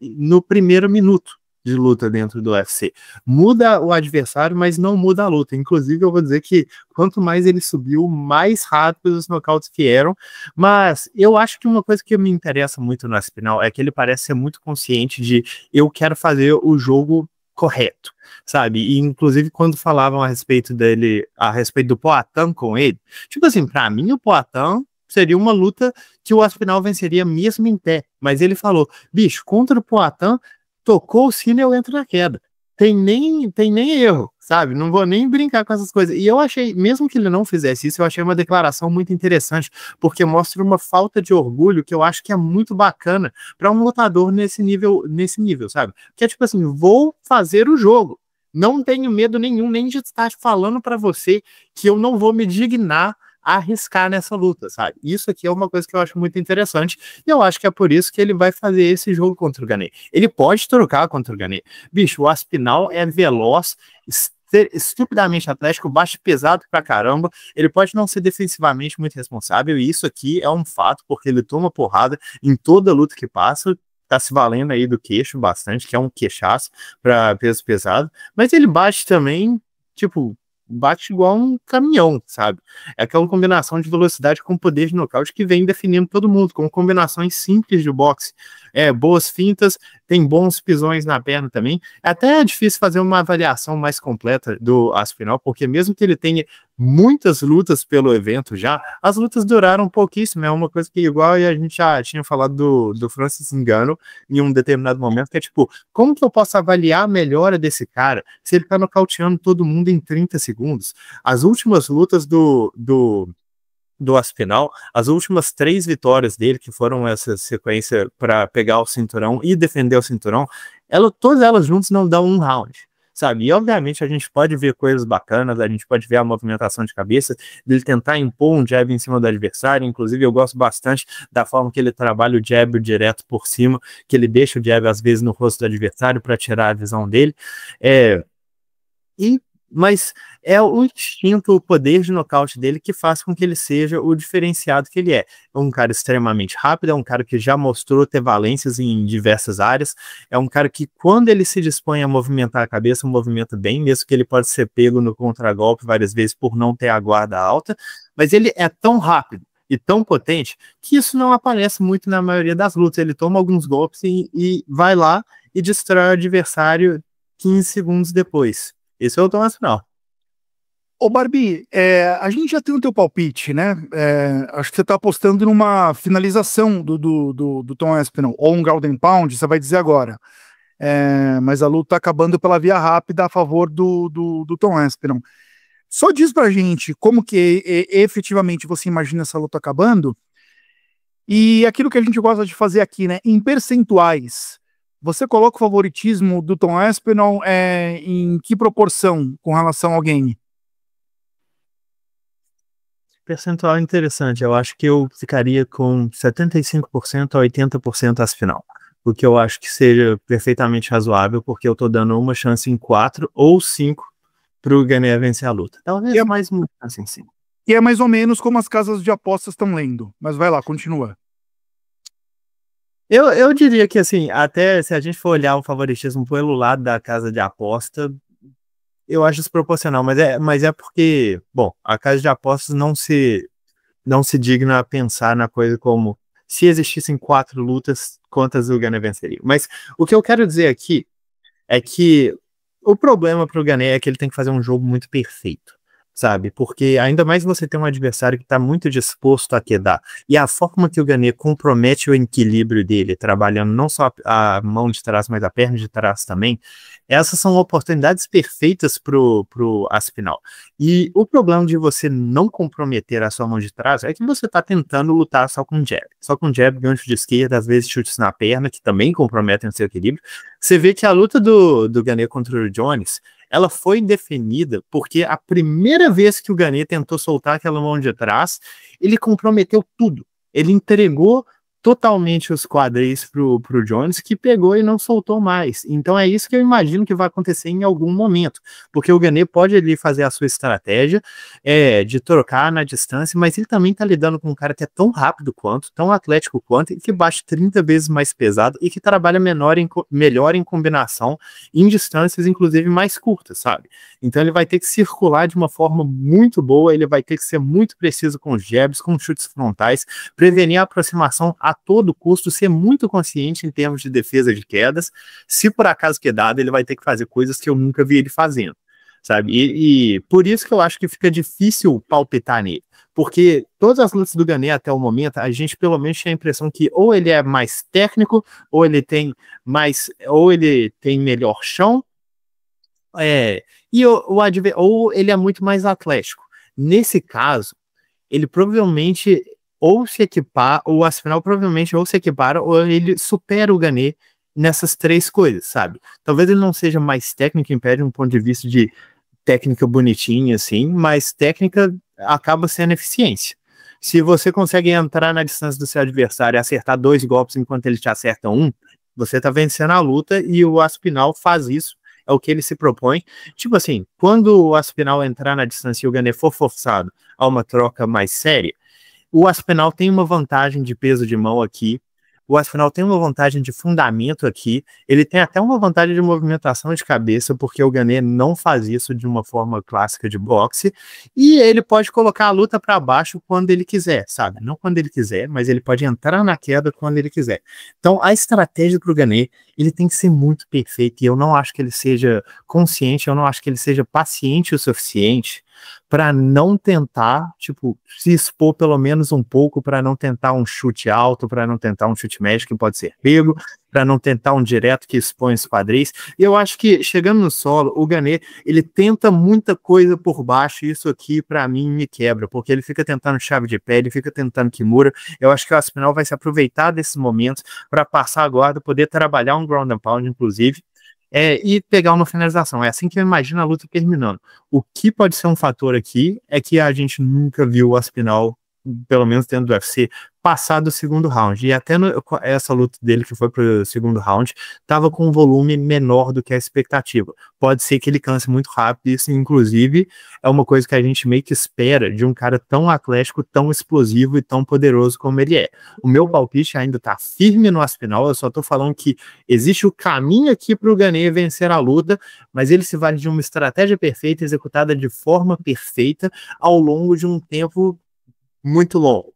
B: no primeiro minuto de luta dentro do UFC. Muda o adversário, mas não muda a luta. Inclusive, eu vou dizer que quanto mais ele subiu, mais rápido os nocautes vieram. Mas eu acho que uma coisa que me interessa muito no Aspinall é que ele parece ser muito consciente de eu quero fazer o jogo correto, sabe? E inclusive quando falavam a respeito dele, a respeito do Poatan com ele, tipo assim, pra mim o Poatan seria uma luta que o Aspinall venceria mesmo em pé, mas ele falou, bicho, contra o Poatan, tocou o sino e eu entro na queda. Tem nem erro, sabe? Não vou nem brincar com essas coisas. E eu achei, mesmo que ele não fizesse isso, eu achei uma declaração muito interessante, porque mostra uma falta de orgulho que eu acho que é muito bacana para um lutador nesse nível, sabe? Que é tipo assim, vou fazer o jogo. Não tenho medo nenhum, nem de estar falando para você que eu não vou me dignar a arriscar nessa luta, sabe? Isso aqui é uma coisa que eu acho muito interessante, e eu acho que é por isso que ele vai fazer esse jogo contra o Gane. Ele pode trocar contra o Gane. Bicho, o Aspinall é veloz, estupidamente atlético, baixo pesado pra caramba, ele pode não ser defensivamente muito responsável, e isso aqui é um fato, porque ele toma porrada em toda luta que passa, tá se valendo aí do queixo bastante, que é um queixaço pra peso pesado, mas ele bate também, tipo, bate igual um caminhão, sabe? É aquela combinação de velocidade com poder de nocaute que vem definindo todo mundo, com combinações simples de boxe. Boas fintas, tem bons pisões na perna também. É até difícil fazer uma avaliação mais completa do Aspinall, porque mesmo que ele tenha muitas lutas pelo evento já, as lutas duraram pouquíssimo, é uma coisa que igual a gente já tinha falado do Francis Ngannou em um determinado momento, que é tipo, como que eu posso avaliar a melhora desse cara se ele tá nocauteando todo mundo em 30 segundos? As últimas lutas do Aspinall, as últimas 3 vitórias dele, que foram essa sequência para pegar o cinturão e defender o cinturão, todas elas juntas não dão um round, sabe? E obviamente a gente pode ver coisas bacanas, a gente pode ver a movimentação de cabeça, dele tentar impor um jab em cima do adversário. Inclusive eu gosto bastante da forma que ele trabalha o jab direto por cima, que ele deixa o jab às vezes no rosto do adversário para tirar a visão dele. Mas é o instinto, o poder de nocaute dele que faz com que ele seja o diferenciado que ele é. É um cara extremamente rápido, é um cara que já mostrou ter valências em diversas áreas, é um cara que quando ele se dispõe a movimentar a cabeça, movimenta bem, mesmo que ele pode ser pego no contragolpe várias vezes por não ter a guarda alta, mas ele é tão rápido e tão potente que isso não aparece muito na maioria das lutas. Ele toma alguns golpes e vai lá e destrói o adversário 15 segundos depois. Esse é o Tom Aspinall.
A: Ô Barbie, a gente já tem o teu palpite, né? Acho que você tá apostando numa finalização do Tom Aspinall, ou um ground and pound, você vai dizer agora. Mas a luta tá acabando pela via rápida a favor do Tom Aspinall. Só diz pra gente como que efetivamente você imagina essa luta acabando, e aquilo que a gente gosta de fazer aqui, né? Em percentuais. Você coloca o favoritismo do Tom Aspinall em que proporção com relação ao game?
B: Percentual interessante. Eu acho que eu ficaria com 75% a 80% Aspinall. O que eu acho que seja perfeitamente razoável, porque eu tô dando uma chance em 4 ou 5 pro Gane vencer a luta. Talvez mais uma chance em 5.
A: E é mais ou menos como as casas de apostas estão lendo. Mas vai lá, continua.
B: Eu diria que, assim, até se a gente for olhar o favoritismo pelo lado da casa de aposta, eu acho desproporcional, mas é porque, bom, a casa de apostas não se digna a pensar na coisa como se existissem 4 lutas, quantas o Gane venceria. Mas o que eu quero dizer aqui é que o problema pro Gane é que ele tem que fazer um jogo muito perfeito, sabe? Porque ainda mais você tem um adversário que está muito disposto a quedar. E a forma que o Gane compromete o equilíbrio dele, trabalhando não só a mão de trás, mas a perna de trás também, essas são oportunidades perfeitas pro Aspinall. E o problema de você não comprometer a sua mão de trás é que você está tentando lutar só com jab. Só com jab, gancho de esquerda, às vezes chutes na perna, que também comprometem o seu equilíbrio. Você vê que a luta do Gane contra o Jones, ela foi definida porque a primeira vez que o Gane tentou soltar aquela mão de trás, ele comprometeu tudo. Ele entregou totalmente os quadris pro Jones, que pegou e não soltou mais. Então é isso que eu imagino que vai acontecer em algum momento, porque o Gane pode ali fazer a sua estratégia de trocar na distância, mas ele também tá lidando com um cara que é tão rápido quanto, tão atlético quanto, e que bate 30 vezes mais pesado e que trabalha melhor em combinação em distâncias, inclusive mais curtas, sabe? Então ele vai ter que circular de uma forma muito boa, ele vai ter que ser muito preciso com os jabs, com chutes frontais, prevenir a aproximação a todo custo, ser muito consciente em termos de defesa de quedas. Se por acaso quedado, ele vai ter que fazer coisas que eu nunca vi ele fazendo, sabe? E por isso que eu acho que fica difícil palpitar nele, porque todas as lutas do Gane até o momento, a gente pelo menos tinha a impressão que ou ele é mais técnico, ou ele tem melhor chão, ou ele é muito mais atlético. Nesse caso, ele provavelmente ou se equipar, o Aspinall provavelmente ou se equipara, ou ele supera o Gane nessas 3 coisas, sabe? Talvez ele não seja mais técnico em pé de um ponto de vista de técnica bonitinha, assim, mas técnica acaba sendo eficiência. Se você consegue entrar na distância do seu adversário e acertar 2 golpes enquanto ele te acerta 1, você tá vencendo a luta, e o Aspinall faz isso, é o que ele se propõe. Tipo assim, quando o Aspinall entrar na distância e o Gane for forçado a uma troca mais séria, o Aspinall tem uma vantagem de peso de mão aqui, o Aspinall tem uma vantagem de fundamento aqui, ele tem até uma vantagem de movimentação de cabeça, porque o Gane não faz isso de uma forma clássica de boxe, e ele pode colocar a luta para baixo quando ele quiser, sabe? Não quando ele quiser, mas ele pode entrar na queda quando ele quiser. Então a estratégia para o Gane, ele tem que ser muito perfeito, e eu não acho que ele seja consciente, eu não acho que ele seja paciente o suficiente para não tentar, tipo, se expor pelo menos um pouco, para não tentar um chute alto, para não tentar um chute médio que pode ser pego, para não tentar um direto que expõe os quadris. E eu acho que, chegando no solo, o Ganet, ele tenta muita coisa por baixo, e isso aqui, para mim, me quebra, porque ele fica tentando chave de pé, ele fica tentando Kimura. Eu acho que o Aspinall vai se aproveitar desses momentos para passar a guarda, poder trabalhar um ground and pound, inclusive, e pegar uma finalização. É assim que eu imagino a luta terminando. O que pode ser um fator aqui é que a gente nunca viu o Aspinall, pelo menos dentro do UFC, passar do segundo round. E até essa luta dele que foi pro segundo round, tava com um volume menor do que a expectativa. Pode ser que ele canse muito rápido, isso inclusive é uma coisa que a gente meio que espera de um cara tão atlético, tão explosivo e tão poderoso como ele é. O meu palpite ainda tá firme no Aspinall, eu só tô falando que existe o caminho aqui pro Ganet vencer a luta, mas ele se vale de uma estratégia perfeita, executada de forma perfeita, ao longo de um tempo muito longo.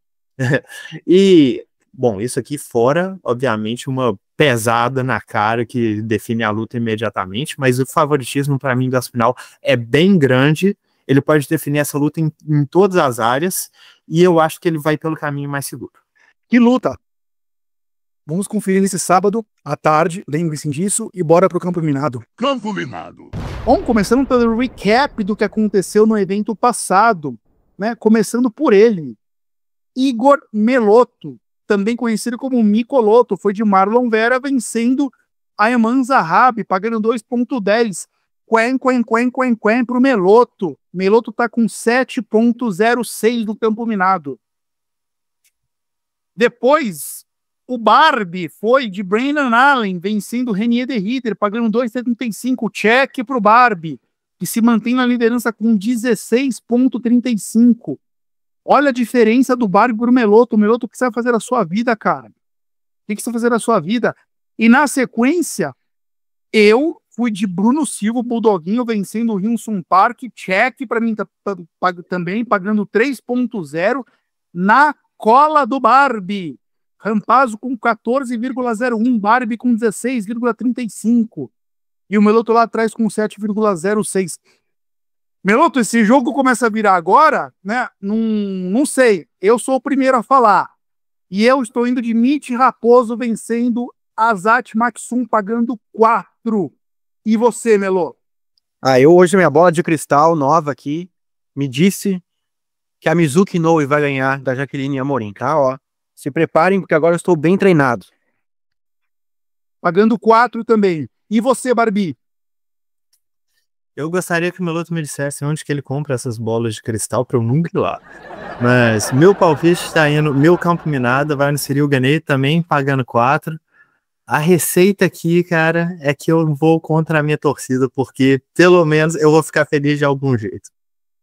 B: E, bom, isso aqui fora, obviamente, uma pesada na cara que define a luta imediatamente, mas o favoritismo para mim do Aspinall é bem grande, ele pode definir essa luta em todas as áreas, e eu acho que ele vai pelo caminho mais seguro.
A: Que luta! Vamos conferir nesse sábado, à tarde, lembre-se disso, e bora pro Campo Minado.
D: Campo Minado.
A: Bom, começando pelo recap do que aconteceu no evento passado, né? Começando por ele. Igor Melotto, também conhecido como Micoloto, foi de Marlon Vera vencendo Ayman Zahabi, pagando 2.10. Quen pro Melotto. Melotto tá com 7.06 no Campo Minado. Depois, o Barbie foi de Brandon Allen, vencendo Renier de Ridder, pagando 2,75. Check pro Barbie, que se mantém na liderança com 16.35. Olha a diferença do Barbie pro Melotto. O Melotto, o que você vai fazer na sua vida, cara? O que você vai fazer na sua vida? E na sequência, eu fui de Bruno Silva, Bulldoguinho, vencendo o Hyun-Sung Park. Check para mim também, pagando 3.0 na cola do Barbie. Rampazzo com 14,01, Barbie com 16,35. E o Melotto lá atrás com 7,06. Melotto, esse jogo começa a virar agora, né? Não sei. Eu sou o primeiro a falar. E eu estou indo de Mitch Raposo vencendo Azat Maksum, pagando 4. E você, Melotto?
C: Eu hoje, minha bola de cristal nova aqui me disse que a Mizuki Inoue vai ganhar da Jaqueline Amorim, tá? Ó, se preparem, porque agora eu estou bem treinado.
A: Pagando 4 também. E você, Barbie?
B: Eu gostaria que o Melotto me dissesse onde que ele compra essas bolas de cristal para eu nunca ir lá. Mas meu palpite está indo, meu Campo Minado vai no Cyril Ganet também, pagando 4. A receita aqui, cara, é que eu vou contra a minha torcida, porque pelo menos eu vou ficar feliz de algum jeito.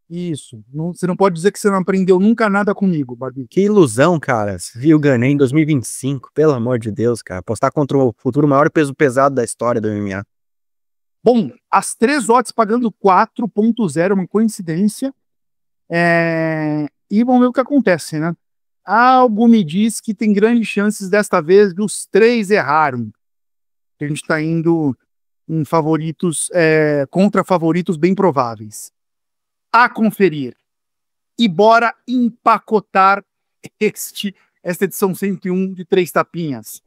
A: Isso. Você não pode dizer que você não aprendeu nunca nada comigo, Barbie.
C: Que ilusão, cara. Cyril Ganet em 2025, pelo amor de Deus, cara. Apostar contra o futuro maior peso pesado da história do MMA.
A: Bom, as 3 odds pagando 4.0, uma coincidência. E vamos ver o que acontece, né? Algo me diz que tem grandes chances desta vez de os 3 erraram. A gente está indo em favoritos, contra favoritos bem prováveis. A conferir. E bora empacotar esta edição 101 de 3 tapinhas.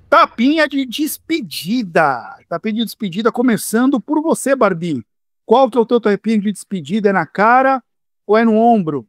A: Tapinha de despedida. Tapinha de despedida começando por você, Barbie. Qual que é o teu tapinha de despedida? É na cara ou é no ombro?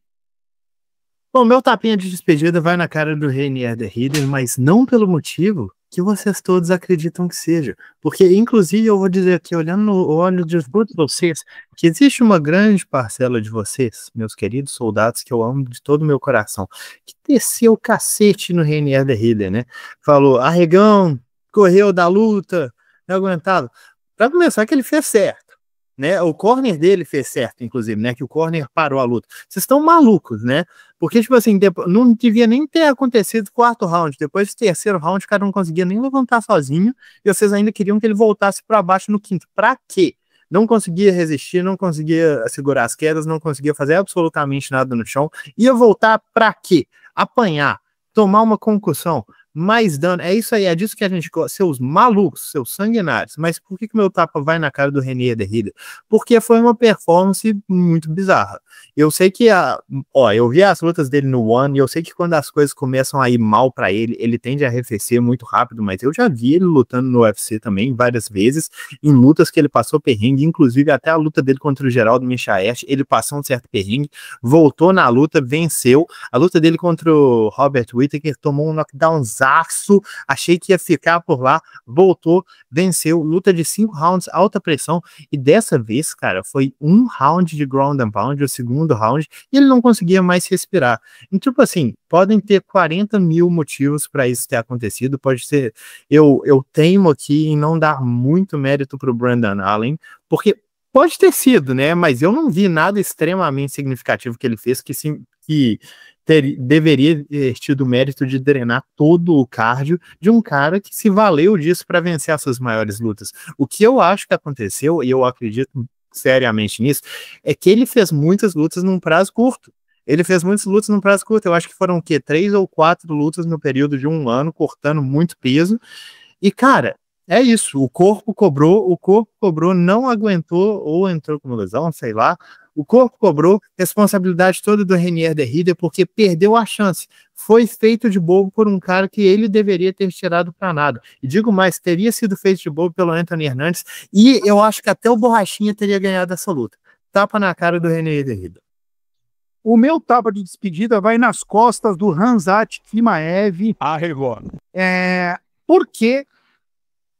B: Bom, meu tapinha de despedida vai na cara do Renier de Ridder, mas não pelo motivo que vocês todos acreditam que seja. Porque, inclusive, eu vou dizer aqui, olhando no olho de todos vocês, que existe uma grande parcela de vocês, meus queridos soldados, que eu amo de todo o meu coração, que desceu o cacete no Renier de Ridder, né? Falou, arregão, correu da luta, não aguentado. Pra começar, que ele fez certo. Né, o corner dele fez certo, inclusive, né, que o corner parou a luta. Vocês estão malucos, né? Porque, tipo assim, não devia nem ter acontecido o 4º round. Depois do 3º round, o cara não conseguia nem levantar sozinho, e vocês ainda queriam que ele voltasse para baixo no 5º. Pra quê? Não conseguia resistir, não conseguia segurar as quedas, não conseguia fazer absolutamente nada no chão. Ia voltar pra quê? Apanhar, tomar uma concussão. mais dano. É isso aí, é disso que a gente gosta. Seus malucos, seus sanguinários. Mas por que meu tapa vai na cara do René Derrida? Porque foi uma performance muito bizarra. Eu sei que eu vi as lutas dele no One e eu sei que quando as coisas começam a ir mal pra ele, ele tende a arrefecer muito rápido, mas eu já vi ele lutando no UFC também várias vezes, em lutas que ele passou perrengue, inclusive até a luta dele contra o Geraldo Michael, ele passou um certo perrengue, voltou na luta, venceu. A luta dele contra o Robert Whittaker tomou um knockdownzaço, achei que ia ficar por lá, voltou, venceu, luta de 5 rounds, alta pressão, e dessa vez, cara, foi um round de ground and pound, o segundo round, e ele não conseguia mais respirar. Então, tipo assim, podem ter 40 mil motivos para isso ter acontecido, pode ser, eu teimo aqui em não dar muito mérito pro Brandon Allen, porque pode ter sido, né, mas eu não vi nada extremamente significativo que ele fez que deveria ter tido o mérito de drenar todo o cardio de um cara que se valeu disso para vencer as suas maiores lutas. O que eu acho que aconteceu, e eu acredito seriamente nisso, é que ele fez muitas lutas num prazo curto. Ele fez muitas lutas num prazo curto. Eu acho que foram o quê? 3 ou 4 lutas no período de um ano, cortando muito peso. E, cara, é isso. O corpo cobrou, não aguentou, ou entrou com lesão, sei lá. O corpo cobrou, responsabilidade toda do Reinier Derrida, porque perdeu a chance. Foi feito de bobo por um cara que ele deveria ter tirado para nada. E digo mais, teria sido feito de bobo pelo Anthony Hernandes, e eu acho que até o Borrachinha teria ganhado essa luta. Tapa na cara do Reinier Derrida.
A: O meu tapa de despedida vai nas costas do Khamzat Chimaev.
D: Arregou.
A: Porque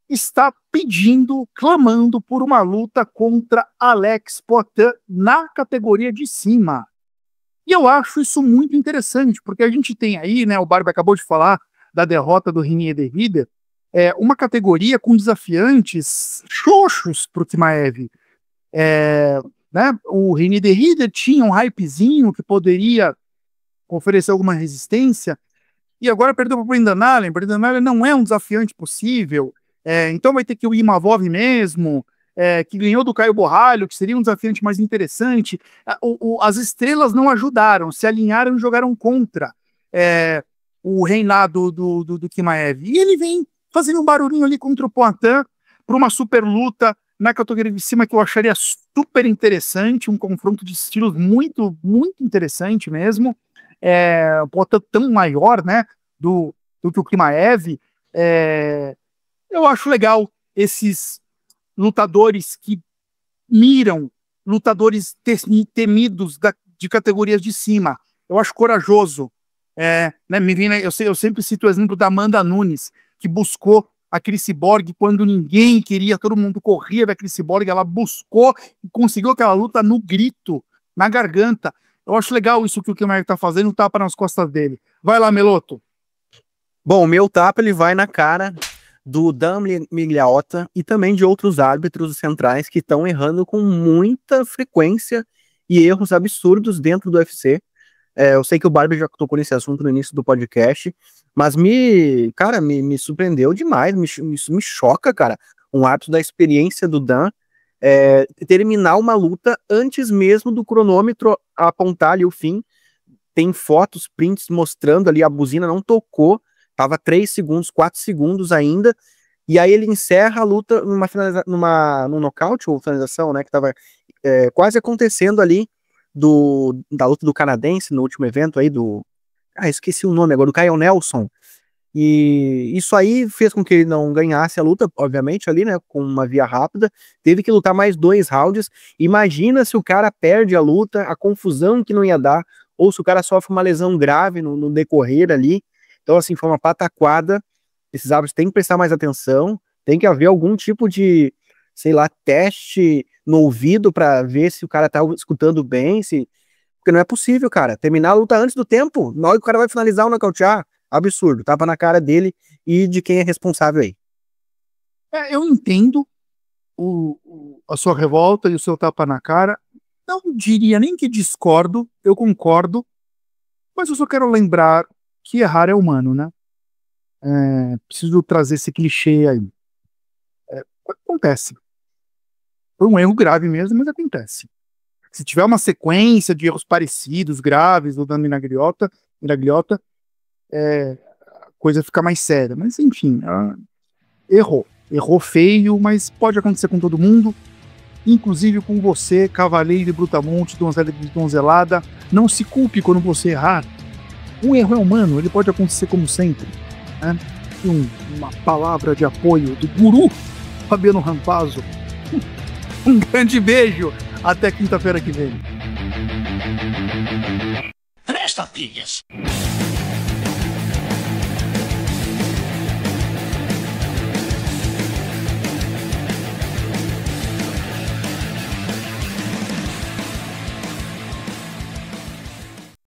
A: está pedindo, clamando por uma luta contra Alex Poitin na categoria de cima. E eu acho isso muito interessante, porque a gente tem aí, né, o Barbie acabou de falar da derrota do Reinier Derrida, uma categoria com desafiantes xoxos para o Chimaev. Né, o Reinier Derrida tinha um hypezinho que poderia oferecer alguma resistência, e agora perdeu para o Brendan Allen. Brendan Allen não é um desafiante possível, então vai ter que o Imavov mesmo, que ganhou do Caio Borralho, que seria um desafiante mais interessante. As estrelas não ajudaram, se alinharam e jogaram contra o reinado do Chimaev. E ele vem fazendo um barulhinho ali contra o Poitin para uma super luta na categoria de cima que eu acharia super interessante, um confronto de estilos muito, muito interessante mesmo. O Poitin tão maior, né, do que o Chimaev. Eu acho legal esses lutadores que miram lutadores temidos de categorias de cima. Eu acho corajoso. Né, eu sempre cito o exemplo da Amanda Nunes, que buscou a Cris Cyborg quando ninguém queria, todo mundo corria da Cris Cyborg, ela buscou e conseguiu aquela luta no grito, na garganta. Eu acho legal isso que o Chimaev está fazendo, tapa nas costas dele. Vai lá, Meloto.
C: Bom, o meu tapa ele vai na cara do Dan Migliotta e também de outros árbitros centrais que estão errando com muita frequência e erros absurdos dentro do UFC. Eu sei que o Barbie já tocou nesse assunto no início do podcast, mas me surpreendeu demais, me choca, cara, um ato da experiência do Dan terminar uma luta antes mesmo do cronômetro apontar ali o fim. Tem fotos, prints mostrando ali, a buzina não tocou, tava 3 segundos, 4 segundos ainda, e aí ele encerra a luta num nocaute ou finalização, né, que tava quase acontecendo ali da luta do canadense no último evento aí esqueci o nome agora, do Kyle Nelson. E isso aí fez com que ele não ganhasse a luta, obviamente, ali, né, com uma via rápida, teve que lutar mais 2 rounds. Imagina se o cara perde a luta, a confusão que não ia dar, ou se o cara sofre uma lesão grave no decorrer ali. Então, assim, foi uma pataquada. Esses árbitros têm que prestar mais atenção, tem que haver algum tipo de, sei lá, teste no ouvido para ver se o cara tá escutando bem, porque não é possível, cara, terminar a luta antes do tempo, na hora que o cara vai finalizar ou nocautear, absurdo, tapa na cara dele e de quem é responsável aí.
A: Eu entendo a sua revolta e o seu tapa na cara, não diria nem que discordo, eu concordo, mas eu só quero lembrar que errar é humano, né? Preciso trazer esse clichê aí. Acontece. Foi um erro grave mesmo, mas acontece. Se tiver uma sequência de erros parecidos, graves, do Dan Miragliotta, coisa fica mais séria. Mas enfim, errou. Errou feio, mas pode acontecer com todo mundo. Inclusive com você, cavaleiro de Brutamonte, donzela de donzelada. Não se culpe quando você errar. Um erro é humano, ele pode acontecer como sempre. Né? Uma palavra de apoio do guru Fabiano Rampazzo. Um grande beijo. Até quinta-feira que vem.
D: Presta, filhas.